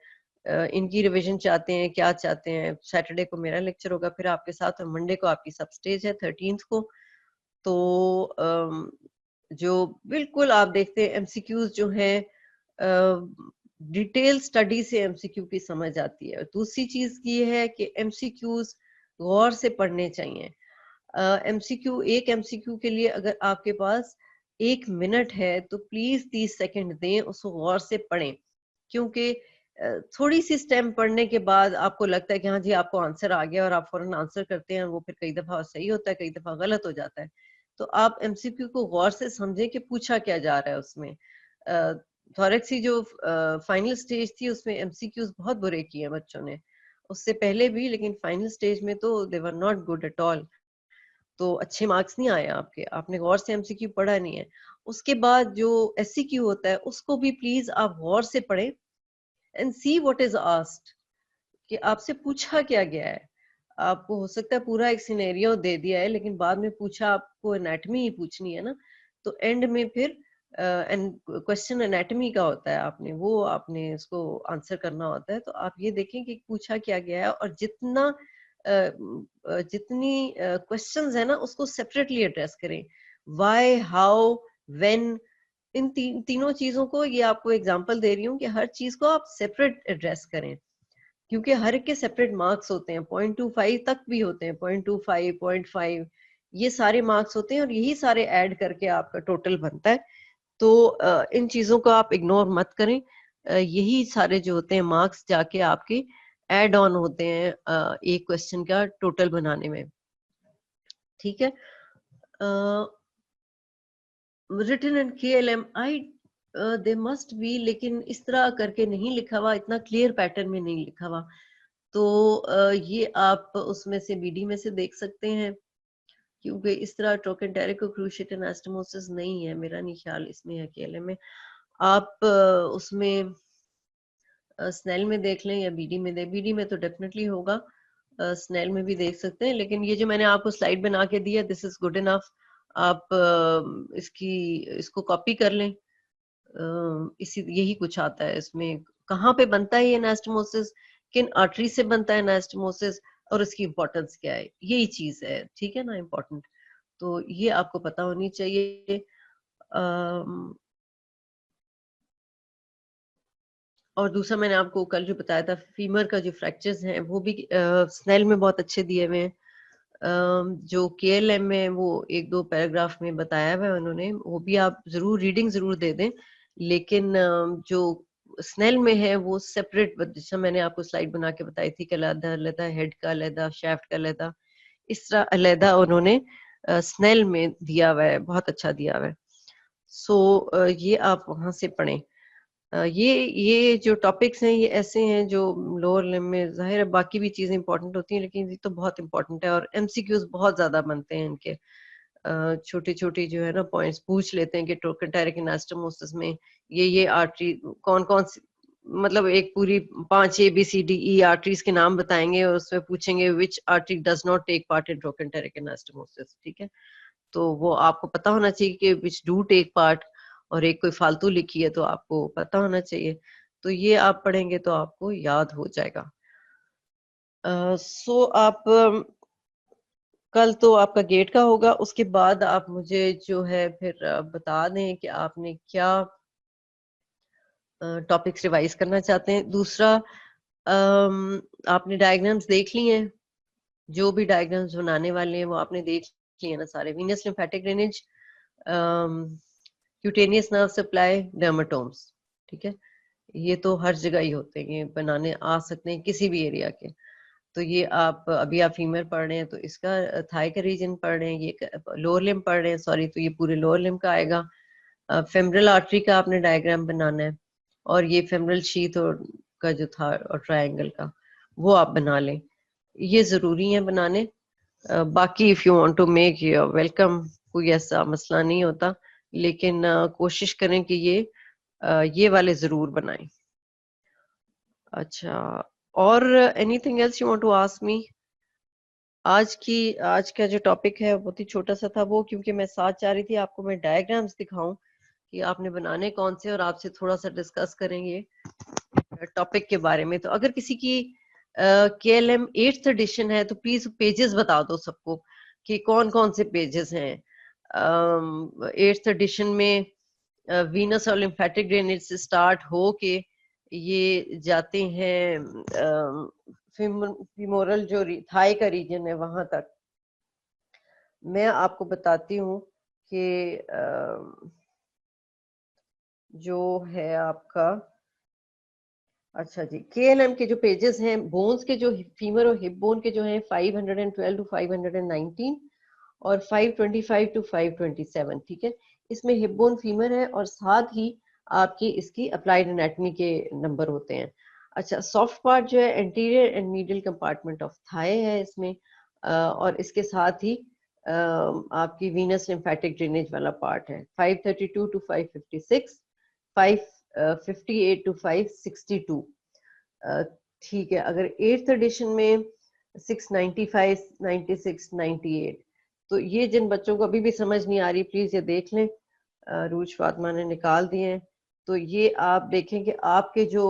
इनकी रिवीजन चाहते हैं, क्या चाहते हैं? सैटरडे को मेरा लेक्चर होगा फिर आपके साथ, और मंडे को आपकी सब स्टेज है 13th को. तो जो बिल्कुल आप देखते हैं एमसीक्यूज जो हैं, डिटेल स्टडी से एमसीक्यू की समझ आती है. दूसरी चीज ये है कि एमसीक्यूज गौर से पढ़ने चाहिए. एमसीक्यू, एक एमसीक्यू के लिए अगर आपके पास 1 मिनट है तो प्लीज 30 सेकंड दें, उसको गौर से पढ़ें. क्योंकि थोड़ी सी स्टेम पढ़ने के बाद आपको लगता है कि हाँ जी आपको आंसर आ गया, और आप फौरन आंसर करते हैं, वो फिर कई दफा सही होता है, कई दफा गलत हो जाता है. तो आप एमसीक्यू को गौर से समझें कि पूछा क्या जा रहा है उसमें. थोरेक्सी जो फाइनल स्टेज थी उसमें एमसीक्यूज बहुत बुरे किए बच्चों ने, उससे पहले भी, लेकिन फाइनल स्टेज में तो they were not good at all. तो अच्छे मार्क्स नहीं आए आपके, आपने गौर से एमसीक्यू पढ़ा नहीं है. उसके बाद जो एससीक्यू होता है उसको भी प्लीज आप गौर से पढ़ें and see what is asked, कि आपसे पूछा क्या गया है. आपको हो सकता है पूरा एक सिनेरियो दे दिया है, लेकिन बाद में पूछा आपको एनाटमी ही पूछनी है ना, तो एंड में फिर क्वेश्चन एनाटमी का होता है, आपने उसको आंसर करना होता है. तो आप ये देखें कि पूछा क्या गया है, और जितनी क्वेश्चंस है ना उसको सेपरेटली एड्रेस करें. व्हाई, हाउ, व्हेन, इन तीनों चीजों को, ये आपको एग्जांपल दे रही हूँ कि हर चीज को आप सेपरेट एड्रेस करें, क्योंकि हर एक के सेपरेट मार्क्स होते हैं. 0.25 तक भी होते हैं, 0.25, 0.5, ये सारे मार्क्स होते हैं, और यही सारे ऐड करके आपका टोटल बनता है. तो इन चीजों को आप इग्नोर मत करें। यही सारे जो होते हैं मार्क्स जाके आपके ऐड ऑन होते हैं एक क्वेश्चन का टोटल बनाने में, ठीक है। Written and KLM I they must be, लेकिन इस तरह करके नहीं लिखा हुआ, इतना क्लियर पैटर्न में नहीं लिखा हुआ। तो ये आप उसमें से BD में से देख सकते हैं, क्योंकि इस तरह ट्रोकेंटेरिक क्रूशिएट एनास्टोमोसिस नहीं है, मेरा नहीं ख्याल इसमें है KLM में। आप उसमें स्नेल में देख लें या BD में BD में तो डेफिनेटली होगा, स्नेल में भी देख सकते हैं। लेकिन ये जो मैंने आपको स्लाइड बना के दिया, दिस इज गुड इनफ। आप इसको कॉपी कर लें। इसी यही कुछ आता है इसमें, कहाँ पे बनता है ये एनास्टोमोसिस, किन आर्टरी से बनता है एनास्टोमोसिस, और इसकी इंपॉर्टेंस क्या है, यही चीज है, ठीक है ना, इम्पोर्टेंट। तो ये आपको पता होनी चाहिए। और दूसरा मैंने आपको कल जो बताया था, फीमर का जो फ्रैक्चर्स हैं वो भी स्नेल में बहुत अच्छे दिए हुए हैं। जो KLM में वो एक दो पैराग्राफ में बताया हुआ है उन्होंने, वो भी आप जरूर रीडिंग जरूर दे दें। लेकिन जो स्नेल में है वो सेपरेट, जैसा मैंने आपको स्लाइड बना के बताई थी कि अलहदा अलहदा हेड का, अलहदा शाफ्ट का, अलहदा इस तरह अलहदा उन्होंने स्नेल में दिया हुआ है, बहुत अच्छा दिया हुआ है। सो ये आप वहां से पढ़ें। ये जो टॉपिक्स हैं ये ऐसे हैं जो लोअर लिम्ब में, जाहिर है बाकी भी चीजें इंपॉर्टेंट होती हैं, लेकिन ये तो बहुत इंपॉर्टेंट है। और MCQs बहुत ज्यादा बनते हैं इनके, छोटे छोटे जो है ना पॉइंट्स पूछ लेते हैं कि ट्रोकेंटेरिक एनास्टोमोसिस में ये आर्टरी कौन कौन सी, मतलब एक पूरी 5 ABCDE आर्टरीज के नाम बताएंगे और उसमें पूछेंगे which artery does not take part in trochanteric anastomosis, ठीक है। तो वो आपको पता होना चाहिए कि विच डू टेक पार्ट, और एक कोई फालतू लिखी है तो आपको पता होना चाहिए। तो ये आप पढ़ेंगे तो आपको याद हो जाएगा। सो आप कल तो आपका गेट का होगा, उसके बाद आप मुझे जो है फिर बता दें कि आपने क्या टॉपिक्स रिवाइज करना चाहते हैं। दूसरा, आपने डायग्राम्स देख लिए हैं, जो भी डायग्राम्स बनाने वाले हैं वो आपने देख लिए ना सारे, venous lymphatic drainage, cutaneous nerve supply, dermatomes, ठीक है। ये तो हर जगह ही होते हैं, ये बनाने आ सकते हैं किसी भी एरिया के। तो ये आप अभी आप फीमेल पढ़ रहे हैं तो इसका थाई का रीजन पढ़ रहे हैं, ये लोअर लिम्ब पढ़ रहे हैं, सॉरी, तो ये पूरे लोअर लिम्ब का आएगा। फेमरल आर्टरी का आपने डायग्राम बनाना है, और ये फेमरल शीथ और का जो था और ट्रायंगल का वो आप बना लें, ये जरूरी है बनाने। बाकी if you want to make you welcome, कोई ऐसा मसला नहीं होता, लेकिन कोशिश करें कि ये वाले जरूर बनाएं। अच्छा, और anything else you want to ask me? आज का जो टॉपिक है बहुत ही छोटा सा था वो, क्योंकि मैं साथ चाह रही थी आपको मैं डायग्राम्स दिखाऊं कि आपने बनाने कौन से, और आपसे थोड़ा सा डिस्कस करेंगे टॉपिक के बारे में। तो अगर किसी की KLM 8th एडिशन है तो प्लीज पेजेस बता दो सबको कि कौन कौन से पेजेस हैं 8th एडिशन में। वीनस और लिम्फेटिक ड्रेनेज से स्टार्ट हो के ये जाते हैं फीमोरल जो थाई का रीजन है वहां तक। मैं आपको बताती हूँ कि जो है आपका, अच्छा जी, KLM के जो पेजेस हैं, बोन्स के जो फीमर और हिप बोन के जो हैं 512 टू 519 और 525 टू 527, ठीक है। इसमें हिप बोन फीमर है और साथ ही आपकी इसकी अप्लाइड एनाटॉमी के नंबर होते हैं। अच्छा, सॉफ्ट पार्ट जो है anterior and medial compartment of Thai है इसमें, और इसके साथ ही आपकी वीनस लिम्फेटिक ड्रेनेज वाला पार्ट है 532 टू 556, 558 टू 562, ठीक है। अगर 8th एडिशन में 695, 96, 98, तो ये जिन बच्चों को अभी भी समझ नहीं आ रही प्लीज ये देख लें, रूज फातिमा ने निकाल दिए हैं। तो ये आप देखें कि आपके जो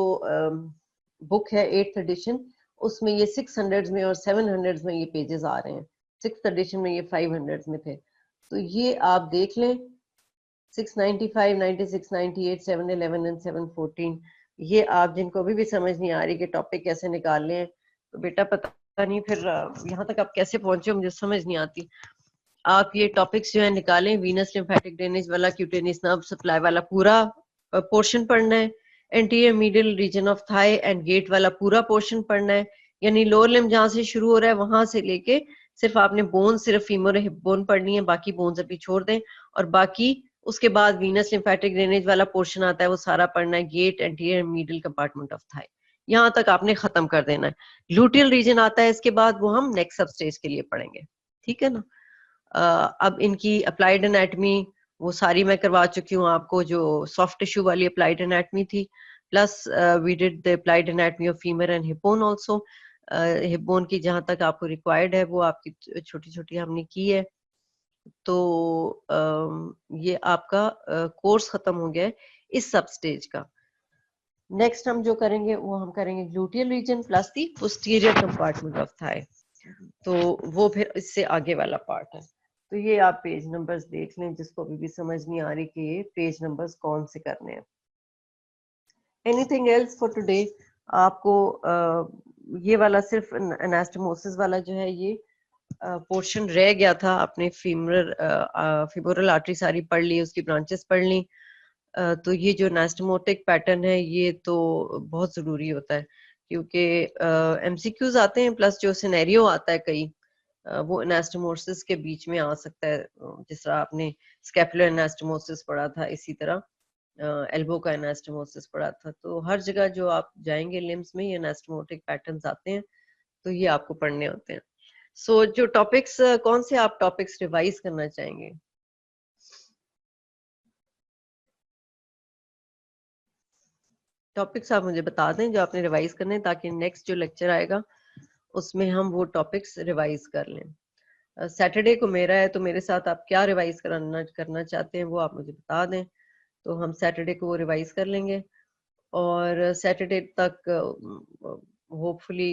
बुक है 8th एडिशन, उसमें ये 600 में और 700 में ये पेजेस आ रहे हैं, 6th एडिशन में ये 500 में थे। तो ये आप देख लें, 695, 96, 98, 711 एंड 714, ये आप जिनको अभी भी समझ नहीं आ रही कि टॉपिक कैसे निकालने हैं, तो बेटा पता नहीं फिर यहाँ तक आप कैसे पहुंचे मुझे समझ नहीं आती। आप ये टॉपिक्स जो है निकालें, वीनस लिम्फेटिक ड्रेनेज वाला, क्यूटेनियस नर्व सप्लाई वाला पूरा पोर्शन पढ़ना है, anterior medial region of thigh and gate वाला पूरा पोर्शन पढ़ना है, यानी लोअर लिम्ब जहां से शुरू हो रहा है वहां से लेके सिर्फ आपने बोन, सिर्फ फीमर हिप बोन पढ़नी है, बाकी बोन्स अभी छोड़ दें, और बाकी उसके बाद वीनस लिम्फेटिक ड्रेनेज वाला पोर्शन आता है वो सारा पढ़ना है, gate, anterior medial compartment of thigh, यहाँ तक आपने खत्म कर देना है। ग्लूटियल रीजन आता है इसके बाद, वो हम नेक्स्ट सब स्टेज के लिए पढ़ेंगे, ठीक है ना। अब इनकी अप्लाइड एनाटमी वो सारी मैं करवा चुकी हूँ आपको, जो सॉफ्ट टिश्यू वाली अप्लाइड एनाटमी थी, plus we did the applied anatomy of femur and hip bone also. Hip bone की जहां तक आपको रिक्वायर्ड है वो आपकी छोटी छोटी हमने की है। तो ये आपका कोर्स खत्म हो गया है इस सब स्टेज का। नेक्स्ट हम जो करेंगे वो हम करेंगे gluteal region plus the posterior compartment of Thai, तो वो फिर इससे आगे वाला पार्ट है। तो ये आप पेज नंबर्स देख लें, जिसको अभी भी समझ नहीं आ रही कि ये पेज नंबर्स कौन से करने हैं। Anything else for today? आपको ये वाला सिर्फ एनास्टोमोसिस वाला जो है ये पोर्शन रह गया था, आपने फीमोरल आर्टरी सारी पढ़ ली, उसकी ब्रांचेस पढ़ ली। तो ये जो एनास्टोमोटिक पैटर्न है ये तो बहुत जरूरी होता है, क्योंकि एमसीक्यूज आते हैं प्लस जो सिनेरियो आता है कई, वो एनास्टोमोसिस के बीच में आ सकता है। जिस तरह आपने स्कैपुलर एनास्टोमोसिस पढ़ा था, इसी तरह एल्बो का एनास्टोमोसिस पढ़ा था। तो हर जगह जो आप जाएंगे लिम्स में ये एनास्टोमोटिक पैटर्न्स आते हैं, तो ये आपको पढ़ने होते हैं। सो जो टॉपिक्स, कौन से आप टॉपिक्स रिवाइज करना चाहेंगे? टॉपिक्स आप मुझे बता दें जो आपने रिवाइज करने, ताकि नेक्स्ट जो लेक्चर आएगा उसमें हम वो टॉपिक्स रिवाइज कर लें। सैटरडे को मेरा है, तो मेरे साथ आप क्या रिवाइज करना चाहते हैं वो आप मुझे बता दें, तो हम सैटरडे को वो रिवाइज कर लेंगे। और सैटरडे तक hopefully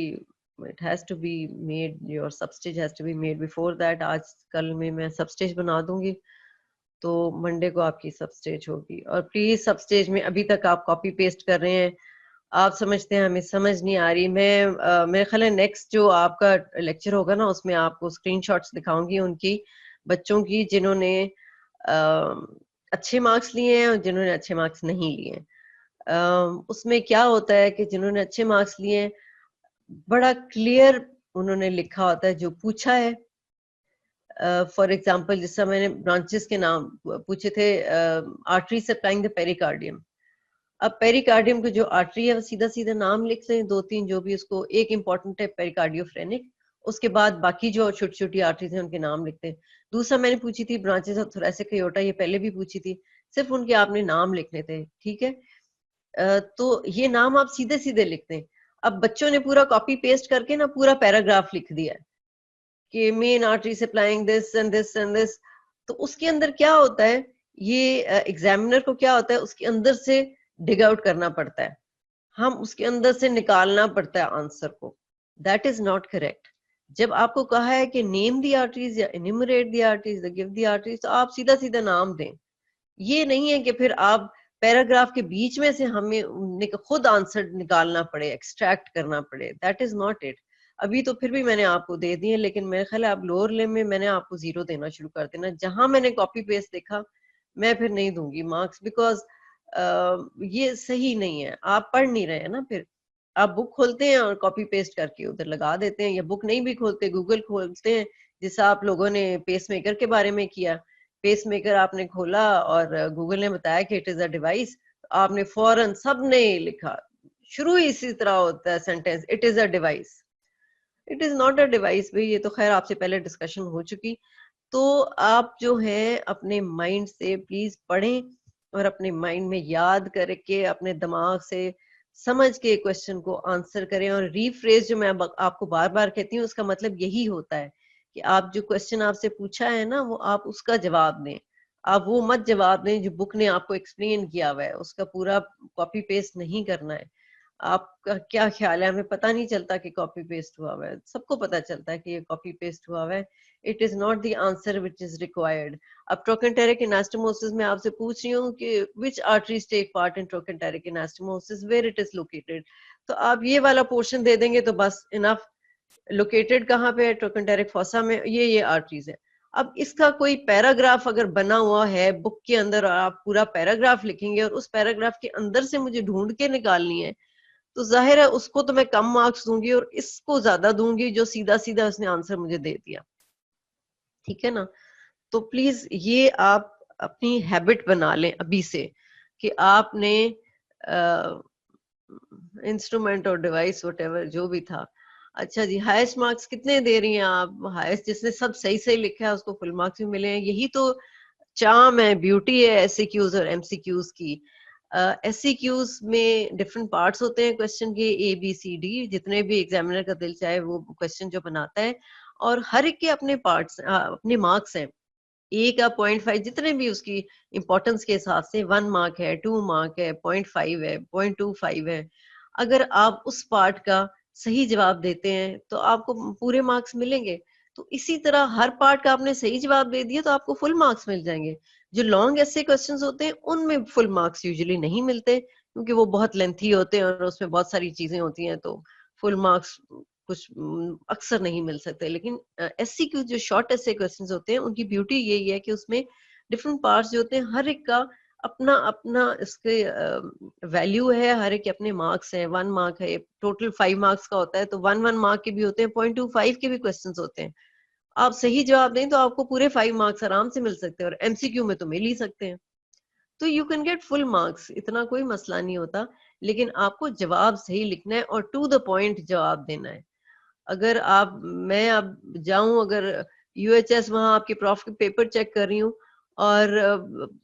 it has to be made, your substage has to be made before that. आज कल में मैं सबस्टेज बना दूंगी, तो मंडे को आपकी सबस्टेज होगी। और प्लीज सबस्टेज में अभी तक आप कॉपी पेस्ट कर रहे हैं, आप समझते हैं हमें समझ नहीं आ रही। मेरे ख्याल है नेक्स्ट जो आपका लेक्चर होगा ना, उसमें आपको स्क्रीनशॉट्स दिखाऊंगी उनकी, बच्चों की जिन्होंने अच्छे मार्क्स लिए हैं और जिन्होंने अच्छे मार्क्स नहीं लिए हैं। उसमें क्या होता है कि जिन्होंने अच्छे मार्क्स लिए हैं, बड़ा क्लियर उन्होंने लिखा होता है जो पूछा है। फॉर एग्जाम्पल जिस समय मैंने ब्रांचेस के नाम पूछे थे, आर्टरी सप्लाइंग द पेरिकार्डियम, अब पेरिकार्डियम को जो आर्टरी है वो सीधा सीधा नाम लिख लें, दो तीन जो भी, उसको एक इंपॉर्टेंट है पेरिकार्डियोफ्रेनिक, उसके बाद बाकी जो छोटी छोटी आर्टरीज हैं उनके नाम लिखते हैं। दूसरा मैंने पूछी थी ब्रांचेस ऑफ थोरैसिक एओर्टा, ये पहले भी पूछी थी, सिर्फ उनके आपने नाम लिखने थे, ठीक है। तो ये नाम आप सीधे सीधे लिखते हैं। अब बच्चों ने पूरा कॉपी पेस्ट करके ना पूरा पैराग्राफ लिख दिया है कि main artery supplying this and this and this. तो उसके अंदर क्या होता है, ये एग्जामिनर को क्या होता है, उसके अंदर से डिग आउट करना पड़ता है, हम उसके अंदर से निकालना पड़ता है आंसर को। That is not correct. जब आपको कहा है कि नेम दी आर्टरीज या एन्यूमरेट दी आर्टरीज, गिव दी आर्टरीज, तो आप सीधा सीधा नाम दें। ये नहीं है कि फिर आप पैराग्राफ के बीच में से हमें खुद आंसर निकालना पड़े, एक्सट्रैक्ट करना पड़े। That is not it. अभी तो फिर भी मैंने आपको दे दिए, लेकिन मेरे ख्याल है आप लोअर लिम में मैंने आपको 0 देना शुरू कर देना। जहां मैंने कॉपी पेस्ट देखा मैं फिर नहीं दूंगी मार्क्स, बिकॉज ये सही नहीं है। आप पढ़ नहीं रहे हैं ना, फिर आप बुक खोलते हैं और कॉपी पेस्ट करके उधर लगा देते हैं, या बुक नहीं भी खोलते, गूगल खोलते हैं, जैसा आप लोगों ने पेस मेकर के बारे में किया। पेस मेकर आपने खोला और गूगल ने बताया कि इट इज अ डिवाइस, आपने फौरन सबने लिखा, शुरू ही इसी तरह होता है sentence, it is a device. It is not a device भाई, ये तो खैर आपसे पहले डिस्कशन हो चुकी। तो आप जो है अपने माइंड से प्लीज पढ़ें, और अपने माइंड में याद करके अपने दिमाग से समझ के क्वेश्चन को आंसर करें। और रीफ्रेज जो मैं आपको बार बार कहती हूँ, उसका मतलब यही होता है कि आप जो क्वेश्चन आपसे पूछा है ना, वो आप उसका जवाब दें। आप वो मत जवाब दें जो बुक ने आपको एक्सप्लेन किया हुआ है, उसका पूरा कॉपी पेस्ट नहीं करना है। आपका क्या ख्याल है? हमें पता नहीं चलता कि कॉपी पेस्ट हुआ हुआ है, सबको पता चलता है कि ये कॉपी पेस्ट हुआ हुआ है। It is not the answer which is required. अब ट्रोकेंटेरिक एनास्टोमोसिस में आपसे पूछ रही हूँ कि which arteries take part in trochanteric anastomosis, where it is located, तो आप ये वाला पोर्शन दे देंगे तो बस इनफ। लोकेटेड कहाँ पे है? ट्रोकेंटेरिक फोसा में, ये आर्टरीज है। अब इसका कोई पैराग्राफ अगर बना हुआ है बुक के अंदर और आप पूरा पैराग्राफ लिखेंगे और उस पैराग्राफ के अंदर से मुझे ढूंढ के निकालनी है, तो जाहिर है उसको तो मैं कम मार्क्स दूंगी और इसको ज्यादा दूंगी जो सीधा सीधा उसने आंसर मुझे दे दिया। ठीक है ना? तो प्लीज ये आप अपनी हैबिट बना लें अभी से कि आपने इंस्ट्रूमेंट और डिवाइस वटेवर जो भी था, अच्छा जी, हाईएस्ट मार्क्स कितने दे रही हैं आप? हाईएस्ट जिसने सब सही सही लिखा है उसको फुल मार्क्स भी मिले हैं। यही तो चार्म है, ब्यूटी है एससीक्यूज और एमसीक्यूज की। एससीक्यूज में डिफरेंट पार्ट्स होते हैं क्वेश्चन के, ए बी सी डी, जितने भी एग्जामिनर का दिल चाहे वो क्वेश्चन जो बनाता है, और हर एक के अपने पार्ट्स, अपने मार्क्स हैं। ए का 0.5 जितने भी उसकी इंपॉर्टेंस के हिसाब से 1 मार्क है, 2 मार्क है, 0.5 है, 0.25 है। अगर आप उस पार्ट का सही जवाब देते हैं तो आपको पूरे मार्क्स मिलेंगे। तो इसी तरह हर पार्ट का आपने सही जवाब दे दिया तो आपको फुल मार्क्स मिल जाएंगे। जो लॉन्ग ऐसे क्वेश्चंस होते हैं उनमें फुल मार्क्स यूजुअली नहीं मिलते, क्योंकि वो बहुत लेंथी होते हैं और उसमें बहुत सारी चीजें होती हैं, तो फुल मार्क्स कुछ अक्सर नहीं मिल सकते। लेकिन एससीक्यू जो शॉर्ट ऐसे क्वेश्चंस होते हैं उनकी ब्यूटी यही है कि उसमें डिफरेंट पार्ट्स जो होते हैं, हर एक का अपना अपना इसके वैल्यू है, हर एक के अपने मार्क्स हैं। 1 मार्क है, टोटल 5 मार्क्स का होता है, तो 1 मार्क के भी होते हैं, 0.25 के भी क्वेश्चंस होते हैं। आप सही जवाब दें तो आपको पूरे 5 मार्क्स आराम से मिल सकते हैं, और एमसीक्यू में तो मिल ही सकते हैं। तो you can get full marks, इतना कोई मसला नहीं होता। लेकिन आपको जवाब सही लिखना है और टू द पॉइंट जवाब देना है। अगर आप, मैं अब जाऊं, अगर यूएचएस वहां आपके प्रॉफ के पेपर चेक कर रही हूँ और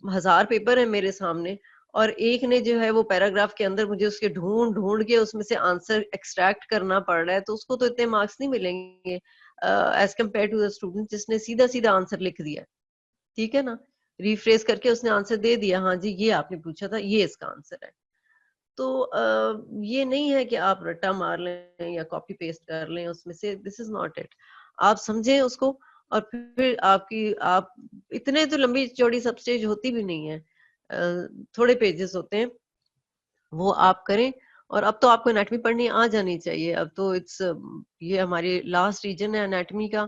1000 पेपर है मेरे सामने, और एक ने जो है वो पैराग्राफ के अंदर मुझे उसके ढूंढ ढूंढ के उसमें से आंसर एक्सट्रैक्ट करना पड़ रहा है, तो उसको तो इतने मार्क्स नहीं मिलेंगे as compared to the student जिसने सीधा सीधा आंसर लिख दिया। ठीक है ना? रिफ्रेश करके उसने आंसर दे दिया, हाँ जी ये आपने पूछा था, ये इसका आंसर है। तो ये नहीं है कि आप रट्टा मार लें या कॉपी पेस्ट कर लें उसमें से, दिस इज नॉट इट। आप समझें उसको, और फिर आपकी, आप इतने तो लंबी चौड़ी सब स्टेज होती भी नहीं है, थोड़े पेजेस होते हैं, वो आप करें। और अब तो आपको एनाटॉमी पढ़नी आ जानी चाहिए। अब तो इट्स, ये हमारी लास्ट रीजन है एनाटॉमी का।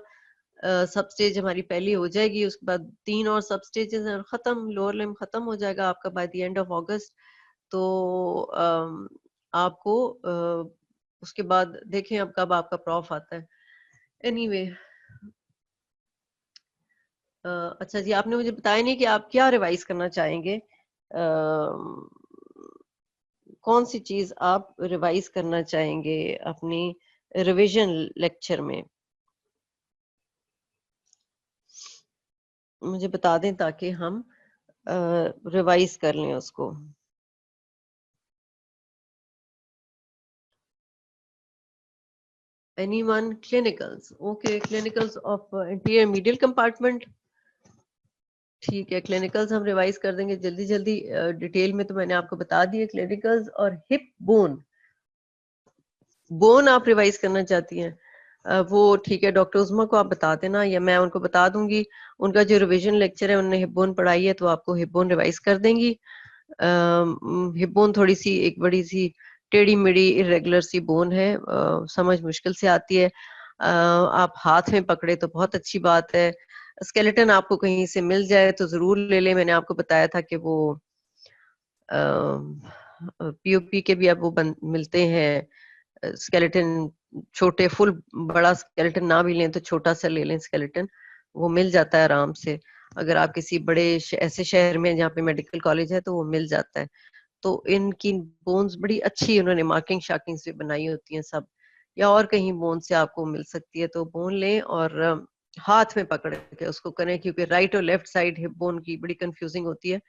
सब स्टेज हमारी पहली हो जाएगी, उसके बाद 3 और सब स्टेजेस हैं, खत्म, लोअर लिम्ब खत्म हो जाएगा आपका बाय द एंड ऑफ अगस्त। तो आपको उसके बाद देखें अब कब आपका प्रॉफ आता है। एनीवे अच्छा जी, आपने मुझे बताया नहीं कि आप क्या रिवाइज करना चाहेंगे, कौन सी चीज आप रिवाइज करना चाहेंगे अपनी रिवीजन लेक्चर में, मुझे बता दें ताकि हम रिवाइज कर लें उसको। Anyone? Clinicals? Okay, clinicals of anterior medial compartment. ठीक है, क्लिनिकल्स हम रिवाइज कर देंगे जल्दी जल्दी। डिटेल में तो मैंने आपको बता दिए क्लिनिकल्स। और हिप बोन, बोन आप रिवाइज करना चाहती हैं, वो ठीक है, डॉक्टर उस्मा को आप बता देना या मैं उनको बता दूंगी। उनका जो रिवीजन लेक्चर है उन्होंने हिप बोन पढ़ाई है, तो आपको हिप बोन रिवाइज कर देंगी। हिप बोन थोड़ी सी एक बड़ी सी टेढ़ी मेढ़ी इरेगुलर सी बोन है, समझ मुश्किल से आती है। आप हाथ में पकड़े तो बहुत अच्छी बात है। स्केलेटन आपको कहीं से मिल जाए तो जरूर ले लें। मैंने आपको बताया था कि वो पीओपी के भी अब वो मिलते हैं स्केलेटन, छोटे फुल, बड़ा स्केलेटन ना भी लें तो छोटा सा ले लें स्केलेटन, वो मिल जाता है आराम से। अगर आप किसी बड़े ऐसे शहर में जहाँ पे मेडिकल कॉलेज है तो वो मिल जाता है। तो इनकी बोन्स बड़ी अच्छी, उन्होंने मार्किंग शार्किंग से बनाई होती हैं सब, या और कहीं बोन से आपको मिल सकती है, तो बोन लें और हाथ में पकड़ के उसको करें, क्योंकि राइट और लेफ्ट साइड हिप बोन की बड़ी कंफ्यूजिंग होती है।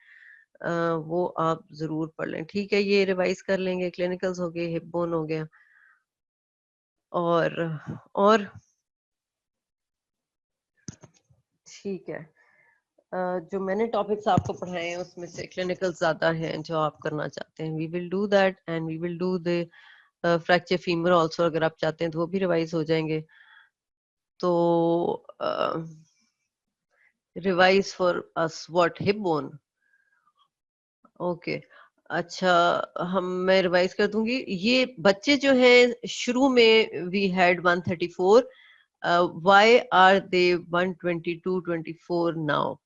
वो आप जरूर पढ़ लें। ठीक है, ये रिवाइज कर लेंगे, क्लिनिकल्स हो गए, हिप बोन हो गया, और ठीक है। जो मैंने टॉपिक्स आपको पढ़ाए हैं उसमें से क्लिनिकल ज्यादा हैं जो आप करना चाहते हैं, we will do that, and we will do the fracture femur also, अगर आप चाहते हैं तो वो भी रिवाइज हो जाएंगे। तो revise for us what, hip bone, okay. अच्छा, मैं रिवाइज कर दूंगी। ये बच्चे जो हैं, शुरू में we had 134, Why are they 122, 24 now?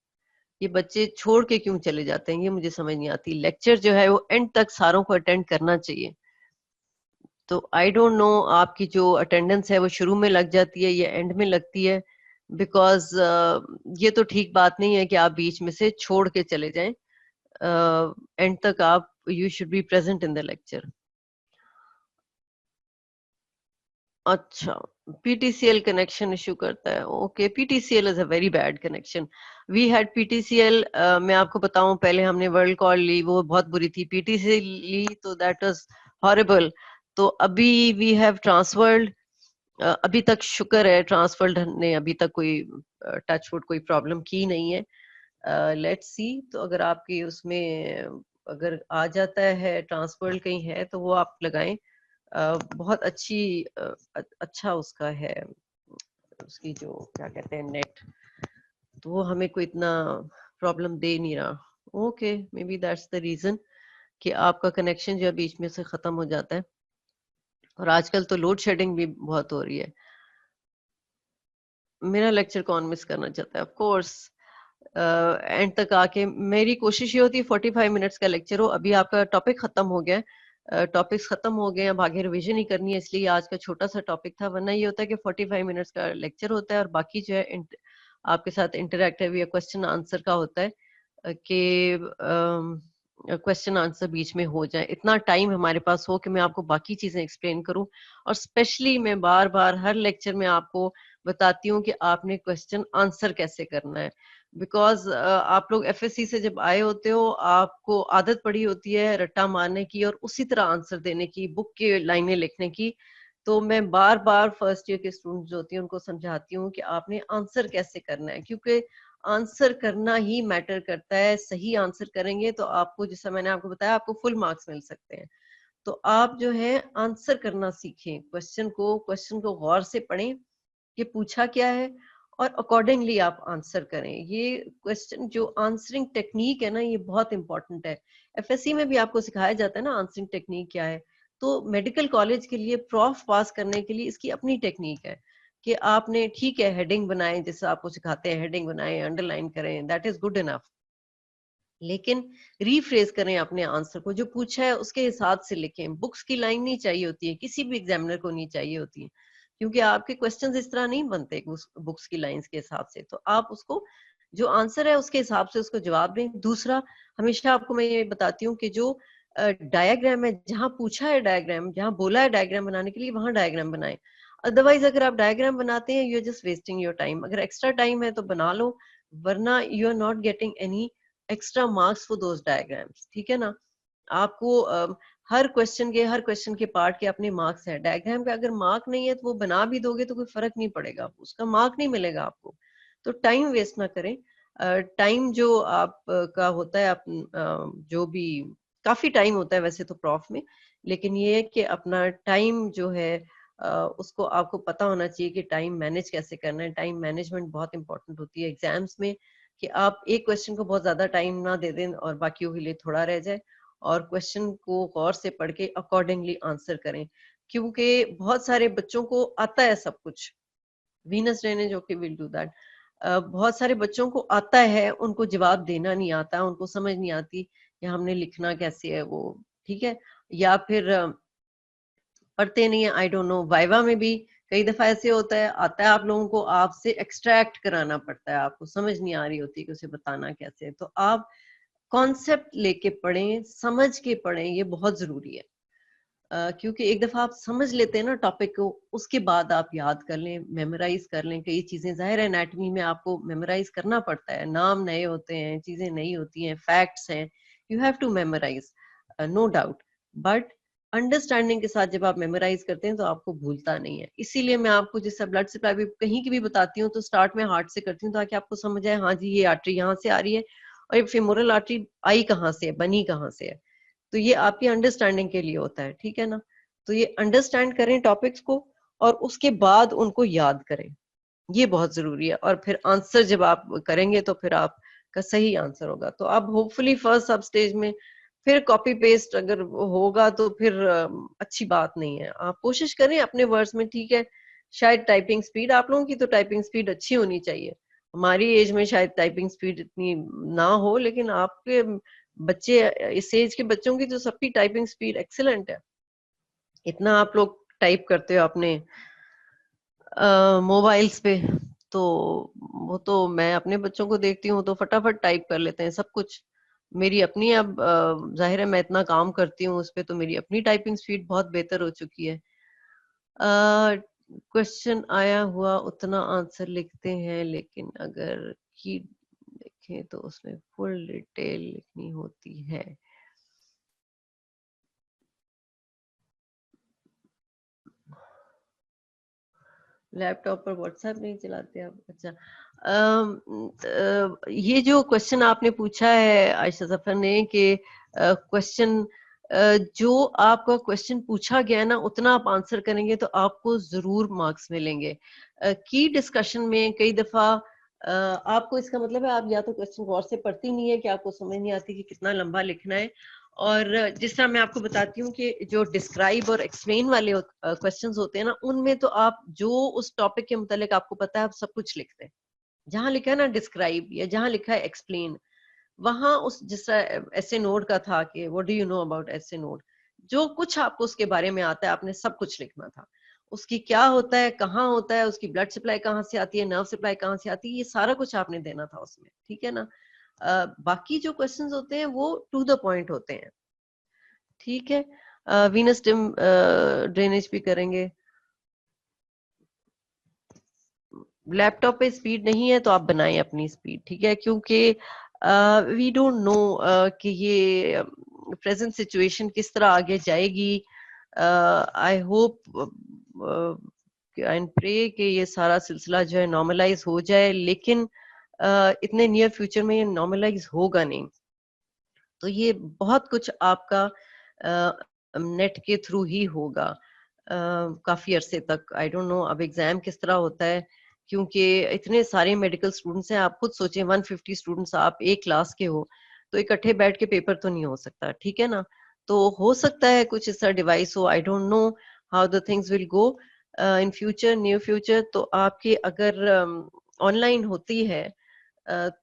ये बच्चे छोड़ के क्यों चले जाते हैं, ये मुझे समझ नहीं आती। लेक्चर जो है वो एंड तक सारों को अटेंड करना चाहिए। तो आई डोंट नो आपकी जो अटेंडेंस है वो शुरू में लग जाती है या एंड में लगती है, बिकॉज ये तो ठीक बात नहीं है कि आप बीच में से छोड़ के चले जाएं। एंड तक आप you should be present in the lecture. अच्छा, PTCL कनेक्शन इशू करता है। Okay, PTCL is a very bad connection. We had PTCL, मैं आपको बताऊं, पहले हमने वर्ल्ड कॉल ली, वो बहुत बुरी थी। PTCL ली तो दैट वाज हॉरिबल। तो अभी वी हैव ट्रांसफर्ड, अभी तक शुक्र है ट्रांसफर्ड ने अभी तक कोई टचवुड कोई प्रॉब्लम की नहीं है। लेट्स सी, तो अगर आपकी उसमें अगर आ जाता है ट्रांसफर्ड कहीं है तो वो आप लगाएं। बहुत अच्छी अच्छा उसका है, उसकी जो क्या कहते हैं नेट, तो वो हमें कोई इतना प्रॉब्लम दे नहीं रहा। Okay, maybe that's the reason कि आपका कनेक्शन जो है बीच में से खत्म हो जाता है। और आजकल तो लोड शेडिंग भी बहुत हो रही है। मेरा लेक्चर कौन मिस करना चाहता है? ऑफ कोर्स एंड तक आके मेरी कोशिश ये होती है 45 मिनट्स का लेक्चर हो। अभी आपका टॉपिक खत्म हो गया है, टॉपिक्स खत्म हो गए, अब आगे रिवीजन ही करनी है, इसलिए आज का छोटा सा टॉपिक था। वरना ये होता है कि 45 मिनट्स का लेक्चर होता है और बाकी जो है आपके साथ इंटरेक्टिव या क्वेश्चन आंसर का होता है कि क्वेश्चन आंसर बीच में हो जाए, इतना टाइम हमारे पास हो कि मैं आपको बाकी चीजें एक्सप्लेन करूं। और स्पेशली मैं बार बार हर लेक्चर में आपको बताती हूँ कि आपने क्वेश्चन आंसर कैसे करना है। बिकॉज आप लोग FSC से जब आए होते हो, आपको आदत पड़ी होती है रट्टा मारने की और उसी तरह आंसर देने की, बुक की लाइनें लिखने की। तो मैं बार बार फर्स्ट ईयर के स्टूडेंट्स जो होती हैं उनको समझाती हूँ कि आपने आंसर कैसे करना है, क्योंकि आंसर करना ही मैटर करता है। सही आंसर करेंगे तो आपको, जैसा मैंने आपको बताया, आपको फुल मार्क्स मिल सकते हैं। तो आप जो है आंसर करना सीखें, क्वेश्चन को गौर से पढ़ें कि पूछा क्या है और अकॉर्डिंगली आप आंसर करें। ये क्वेश्चन जो आंसरिंग टेक्निक है ना, ये बहुत इंपॉर्टेंट है। FSC में भी आपको सिखाया जाता है ना आंसरिंग टेक्निक क्या है। तो मेडिकल कॉलेज के लिए प्रॉफ पास करने के लिए इसकी अपनी टेक्निक है कि आपने, ठीक है, हेडिंग बनाएं, जैसे आपको सिखाते हैं हेडिंग बनाएं, अंडरलाइन करें, दैट इज गुड इनफ। लेकिन रीफ्रेज करें अपने आंसर को, जो पूछा है उसके हिसाब से लिखें। बुक्स की लाइन नहीं चाहिए होती है, किसी भी एग्जामिनर को नहीं चाहिए होती है, क्योंकि आपके क्वेश्चंस इस तरह नहीं बनते बुक्स की लाइंस के हिसाब से। तो आप उसको, जो आंसर है उसके हिसाब से उसको जवाब दें। दूसरा, हमेशा आपको मैं ये बताती हूँ कि जो डायग्राम है, जहां पूछा है डायग्राम, जहां बोला है डायग्राम बनाने के लिए, वहां डायग्राम बनाएं। अदरवाइज अगर आप डायग्राम बनाते हैं, you are just wasting your time. अगर एक्स्ट्रा टाइम है तो बना लो, वरना you are not getting any extra marks for those diagrams. ठीक है ना? आपको हर क्वेश्चन के पार्ट के अपने मार्क्स हैं। डायग्राम का अगर मार्क नहीं है तो वो बना भी दोगे तो कोई फर्क नहीं पड़ेगा, उसका मार्क नहीं मिलेगा आपको। तो टाइम वेस्ट ना करें। टाइम जो आप का होता है, जो भी काफी टाइम होता है वैसे तो प्रॉफ में, लेकिन ये है कि अपना टाइम जो है उसको आपको पता होना चाहिए कि टाइम मैनेज कैसे करना है। टाइम मैनेजमेंट बहुत इंपॉर्टेंट होती है एग्जाम्स में, कि आप एक क्वेश्चन को बहुत ज्यादा टाइम ना दे दें और बाकियों के लिए थोड़ा रह जाए, और क्वेश्चन को गौर से पढ़ के अकॉर्डिंगली आंसर करें। क्योंकि बहुत सारे बच्चों को आता है सब कुछ, वीनस रे ने जो कि विल डू दैट। बहुत सारे बच्चों को आता है, उनको जवाब देना नहीं आता, उनको समझ नहीं आती कि हमने लिखना कैसे है वो। ठीक है, या फिर पढ़ते नहीं है, आई डोंट नो। वाइवा में भी कई दफा ऐसे होता है, आता है आप लोगों को, आपसे एक्सट्रैक्ट कराना पड़ता है, आपको समझ नहीं आ रही होती कि उसे बताना कैसे है। तो आप कॉन्सेप्ट लेके पढ़ें, समझ के पढ़ें, ये बहुत जरूरी है। क्योंकि एक दफा आप समझ लेते हैं ना टॉपिक को, उसके बाद आप याद कर लें, मेमोराइज कर लें। कई चीजें जाहिर है एनाटॉमी में आपको मेमोराइज करना पड़ता है, नाम नए होते हैं, चीजें नई होती हैं, फैक्ट्स हैं, you have to memorise, no doubt. But understanding के साथ जब आप मेमोराइज करते हैं तो आपको भूलता नहीं है। इसीलिए मैं आपको जैसे ब्लड सप्लाई भी कहीं की भी बताती हूँ तो स्टार्ट में हार्ट से करती हूँ, ताकि आपको समझ आए, हाँ जी ये आर्टरी यहाँ से आ रही है और ये फेमोरल आर्टरी आई कहाँ से है, बनी कहाँ से है। तो ये आपकी अंडरस्टैंडिंग के लिए होता है। ठीक है ना? तो ये अंडरस्टैंड करें टॉपिक्स को और उसके बाद उनको याद करें, ये बहुत जरूरी है। और फिर आंसर जब आप करेंगे तो फिर आपका सही आंसर होगा। तो अब होपफुली फर्स्ट सब स्टेज में फिर कॉपी पेस्ट अगर होगा तो फिर अच्छी बात नहीं है। आप कोशिश करें अपने वर्ड्स में, ठीक है, शायद टाइपिंग स्पीड, आप लोगों की तो टाइपिंग स्पीड अच्छी होनी चाहिए, हमारी एज में शायद टाइपिंग स्पीड इतनी ना हो, लेकिन आपके बच्चे, इस एज के बच्चों की तो सबकी टाइपिंग स्पीड एक्सीलेंट है। इतना आप लोग टाइप करते हो अपने मोबाइल्स पे, तो वो तो मैं अपने बच्चों को देखती हूँ तो फटाफट टाइप कर लेते हैं सब कुछ। मेरी अपनी अब जाहिर है मैं इतना काम करती हूँ उस पे, तो मेरी अपनी टाइपिंग स्पीड बहुत बेहतर हो चुकी है। क्वेश्चन आया हुआ उतना आंसर लिखते हैं, लेकिन अगर की लिखें तो उसमें फुल डिटेल लिखनी होती है। लैपटॉप पर व्हाट्सएप नहीं चलाते आप? अच्छा, ये जो क्वेश्चन आपने पूछा है आयशा जफर ने कि क्वेश्चन, जो आपका क्वेश्चन पूछा गया ना उतना आप आंसर करेंगे तो आपको जरूर मार्क्स मिलेंगे। की डिस्कशन में कई दफा आपको, इसका मतलब है आप या तो क्वेश्चन गौर से पढ़ती नहीं है कि आपको समझ नहीं आती कि कितना लंबा लिखना है, और जिस तरह मैं आपको बताती हूँ कि जो डिस्क्राइब और एक्सप्लेन वाले क्वेश्चंस होते हैं ना, उनमें तो आप जो उस टॉपिक के मुतालिक आपको पता है आप सब कुछ लिखते हैं। जहां लिखा है ना डिस्क्राइब या जहां लिखा है एक्सप्लेन, वहां उस जिस तरह ऐसे नोट का था कि what do you know about ऐसे नोट, जो कुछ आपको उसके बारे में आता है आपने सब कुछ लिखना था। उसकी क्या होता है, कहाँ होता है, उसकी ब्लड सप्लाई कहाँ से आती है, नर्व सप्लाई कहाँ से आती है, ये सारा कुछ आपने देना था उसमें, ठीक है ना। बाकी जो क्वेश्चंस होते हैं वो टू द पॉइंट होते हैं, ठीक है। वीनस टिम ड्रेनेज भी करेंगे। लैपटॉप पे स्पीड नहीं है तो आप बनाएं अपनी स्पीड, ठीक है, क्योंकि वी डोंट नो कि ये प्रेजेंट सिचुएशन किस तरह आगे जाएगी। आई होप एंड प्रे कि ये सारा सिलसिला जो है नॉर्मलाइज हो जाए, लेकिन इतने नियर फ्यूचर में ये नॉर्मलाइज होगा नहीं। तो ये बहुत कुछ आपका नेट के थ्रू ही होगा काफी अरसे तक। आई डोंट नो अब एग्जाम किस तरह होता है, क्योंकि इतने सारे मेडिकल स्टूडेंट्स हैं। आप खुद सोचें 150 स्टूडेंट्स आप एक क्लास के हो, तो इकट्ठे बैठ के पेपर तो नहीं हो सकता, ठीक है ना। तो हो सकता है कुछ ऐसा डिवाइस हो, आई don't know how the things will go in future, near future. तो आपकी अगर ऑनलाइन होती है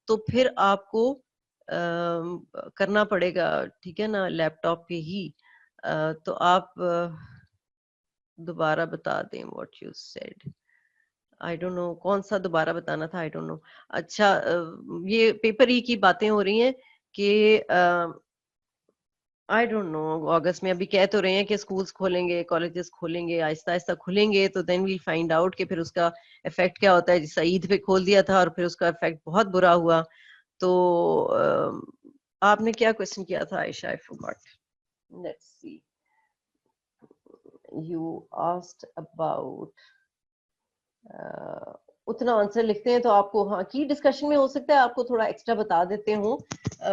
तो फिर आपको करना पड़ेगा, ठीक है ना, लैपटॉप पे ही। तो आप दोबारा बता दें what you said. I don't no कौन सा दोबारा बताना था, आई डोंट नो। अच्छा, ये पेपर ही की बातें हो रही हैं कि आई डोंट नो अगस्त में, अभी कह तो रहे हैं कि स्कूल्स खोलेंगे, कॉलेजेस खोलेंगे, आहिस्ता आहिस्ता खुलेंगे, तो देन वील फाइंड आउट कि फिर उसका इफेक्ट क्या होता है। जैसा ईद पे खोल दिया था और फिर उसका इफेक्ट बहुत बुरा हुआ। तो आपने क्या क्वेश्चन किया था Ayesha? I forgot, let's see, you asked about, उतना आंसर लिखते हैं तो आपको, हाँ, की डिस्कशन में हो सकता है आपको थोड़ा एक्स्ट्रा बता देते हो,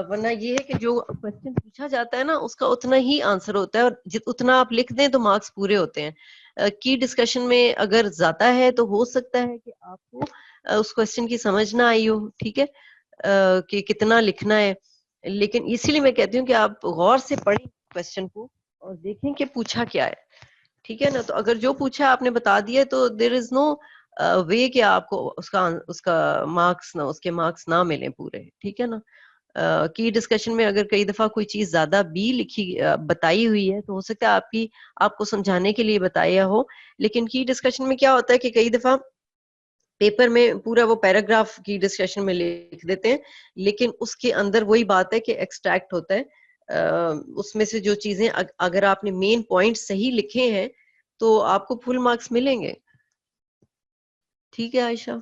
वरना ये है कि जो क्वेश्चन पूछा जाता है ना उसका उतना ही आंसर होता है, और उतना आप लिख दें तो मार्क्स पूरे होते हैं। की डिस्कशन में अगर ज्यादा है तो हो सकता है कि आपको उस क्वेश्चन की समझ ना आई हो, ठीक है, कि कितना लिखना है। लेकिन इसीलिए मैं कहती हूँ कि आप गौर से पढ़ें क्वेश्चन को और देखें कि पूछा क्या है, ठीक है ना। तो अगर जो पूछा आपने बता दिया तो देर इज नो वे कि आपको उसका उसका मार्क्स ना, उसके मार्क्स ना मिले पूरे, ठीक है ना। की डिस्कशन में अगर कई दफा कोई चीज ज्यादा भी लिखी बताई हुई है तो हो सकता है आपकी, आपको समझाने के लिए बताया हो। लेकिन की डिस्कशन में क्या होता है कि कई दफा पेपर में पूरा वो पैराग्राफ की डिस्कशन में लिख देते हैं, लेकिन उसके अंदर वही बात है कि एक्सट्रैक्ट होता है उसमें से जो चीजें, अगर आपने मेन पॉइंट सही लिखे हैं तो आपको फुल मार्क्स मिलेंगे, ठीक है आयशा,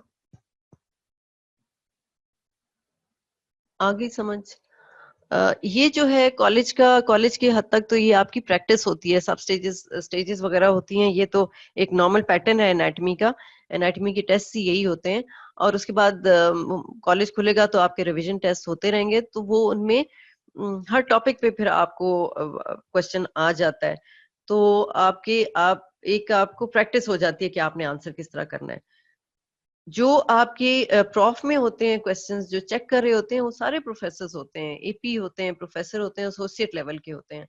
आगे समझ। ये जो है कॉलेज का, कॉलेज के हद तक तो ये आपकी प्रैक्टिस होती है, सब स्टेजेस वगैरह होती हैं, ये तो एक नॉर्मल पैटर्न है एनाटमी का। एनाटमी के टेस्ट ही यही होते हैं, और उसके बाद कॉलेज खुलेगा तो आपके रिवीजन टेस्ट होते रहेंगे, तो वो उनमें हर टॉपिक पे फिर आपको क्वेश्चन आ जाता है। तो आप एक आपको प्रैक्टिस हो जाती है कि आपने आंसर किस तरह करना है। जो आपके प्रॉफ में होते हैं क्वेश्चंस, जो चेक कर रहे होते हैं, वो सारे प्रोफेसर होते हैं, एपी होते हैं, प्रोफेसर होते हैं, एसोसिएट लेवल के होते हैं।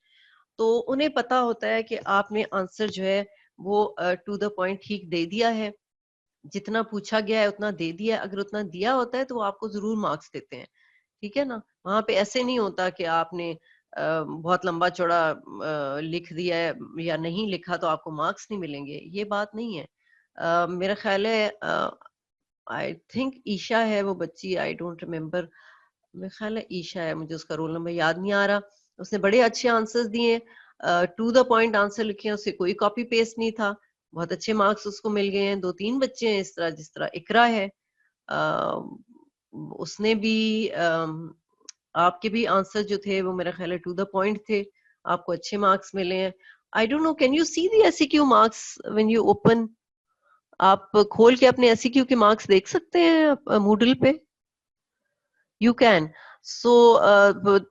तो उन्हें पता होता है कि आपने आंसर जो है वो टू द पॉइंट ठीक दे दिया है, जितना पूछा गया है उतना दे दिया है। अगर उतना दिया होता है तो वो आपको जरूर मार्क्स देते हैं, ठीक है ना। वहां पे ऐसे नहीं होता कि आपने बहुत लंबा चौड़ा लिख दिया है या नहीं लिखा तो आपको मार्क्स नहीं मिलेंगे, ये बात नहीं है। मेरा ख्याल है आई थिंक ईशा है वो बच्ची, आई डोंट रिमेम्बर, मेरा ख्याल है ईशा है, मुझे उसका रोल नंबर याद नहीं आ रहा। उसने बड़े अच्छे आंसर्स दिए, टू द पॉइंट आंसर लिखे, उससे कोई कॉपी पेस्ट नहीं था, बहुत अच्छे मार्क्स उसको मिल गए हैं। 2-3 बच्चे हैं इस तरह, जिस तरह इकरा है, उसने भी आपके भी आंसर जो थे वो मेरा ख्याल है टू द पॉइंट थे, आपको अच्छे मार्क्स मिले हैं। I don't know, can you see the SEQ marks when you open? आप खोल के अपने एसईक्यू के मार्क्स देख सकते हैं मूडल पे? You can. सो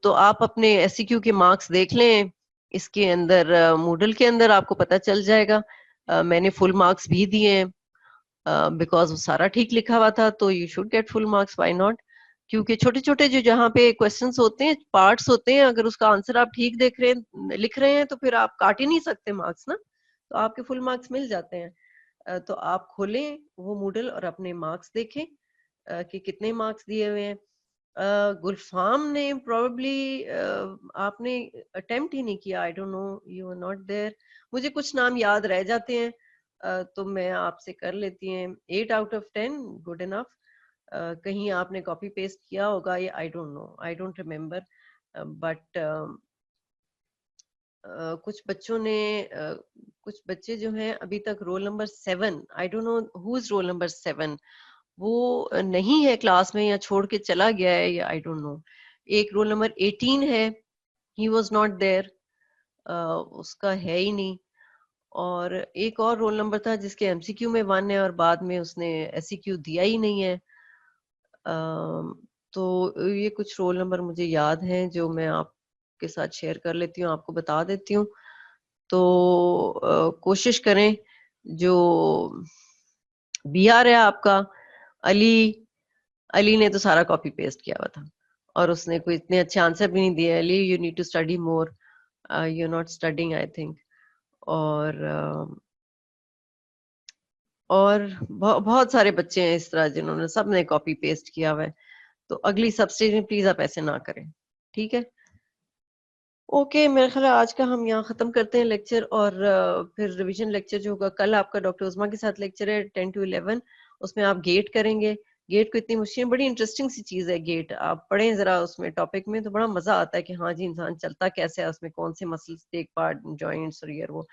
तो आप अपने एसईक्यू के मार्क्स देख लें इसके अंदर, मूडल के अंदर आपको पता चल जाएगा। मैंने फुल मार्क्स भी दिए हैं बिकॉज वो सारा ठीक लिखा हुआ था, तो you should get full marks, why not. क्योंकि छोटे छोटे जो जहाँ पे क्वेश्चंस होते हैं, पार्ट्स होते हैं, अगर उसका आंसर आप ठीक देख रहे हैं, लिख रहे हैं, तो फिर आप काट ही नहीं सकते मार्क्स ना, तो आपके फुल मार्क्स मिल जाते हैं। तो आप खोलें वो मूडल और अपने मार्क्स देखें कि कितने मार्क्स दिए हुए हैं। गुलफाम ने प्रोबेबली आपने अटेम्प्ट ही नहीं किया, I don't know, you are not there. मुझे कुछ नाम याद रह जाते हैं तो मैं आपसे कर लेती हैं। 8 आउट ऑफ 10 गुड इनफ। कहीं आपने कॉपी पेस्ट किया होगा, ये आई don't no, I don't remember, but कुछ बच्चों ने कुछ बच्चे जो हैं अभी तक roll number 7, I don't know who is roll number 7, वो नहीं है क्लास में या छोड़ के चला गया है, या आई डोंट नो। एक रोल नंबर 18 है, ही वाज नॉट देयर, उसका है ही नहीं। और एक और रोल नंबर था जिसके एमसीक्यू में 1 है और बाद में उसने एससीक्यू दिया ही नहीं है। तो ये कुछ रोल नंबर मुझे याद हैं जो मैं आपके साथ शेयर कर लेती हूँ, आपको बता देती हूँ। तो कोशिश करें, जो बिहार है आपका, अली, अली ने तो सारा कॉपी पेस्ट किया हुआ था और उसने कोई इतने अच्छे आंसर भी नहीं दिए। Ali, you need to study more, you not studying I think. और बहुत सारे बच्चे हैं इस तरह जिन्होंने सबने कॉपी पेस्ट किया हुआ है, तो अगली सबस्टेज में प्लीज आप ऐसे ना करें, ठीक है। ओके, मेरा ख्याल है आज का हम यहाँ खत्म करते हैं लेक्चर, और फिर रिवीजन लेक्चर जो होगा कल, आपका डॉक्टर उस्मा के साथ लेक्चर है 10 to 11, उसमें आप गेट करेंगे। गेट को इतनी मुश्किल, बड़ी इंटरेस्टिंग सी चीज है गेट, आप पढ़ें जरा उसमें टॉपिक में तो बड़ा मजा आता है कि हाँ जी इंसान चलता कैसे है, उसमें कौन से मसल्स टेक पार्ट, जॉइंट्स और ये वो,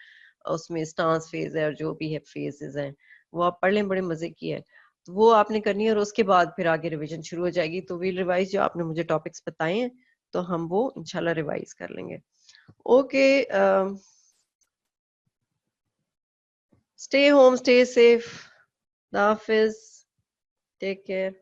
उसमें स्टांस फेज है और जो भी है फेजेस हैं, वो आप पढ़ लें, बड़े मजे की है। तो वो आपने करनी है और उसके बाद फिर आगे रिविजन शुरू हो जाएगी। तो वील रिवाइज जो आपने मुझे टॉपिक्स बताए हैं तो हम वो इंशाल्लाह रिवाइज कर लेंगे। Okay, stay home, stay safe, हाफिज, टेक केयर।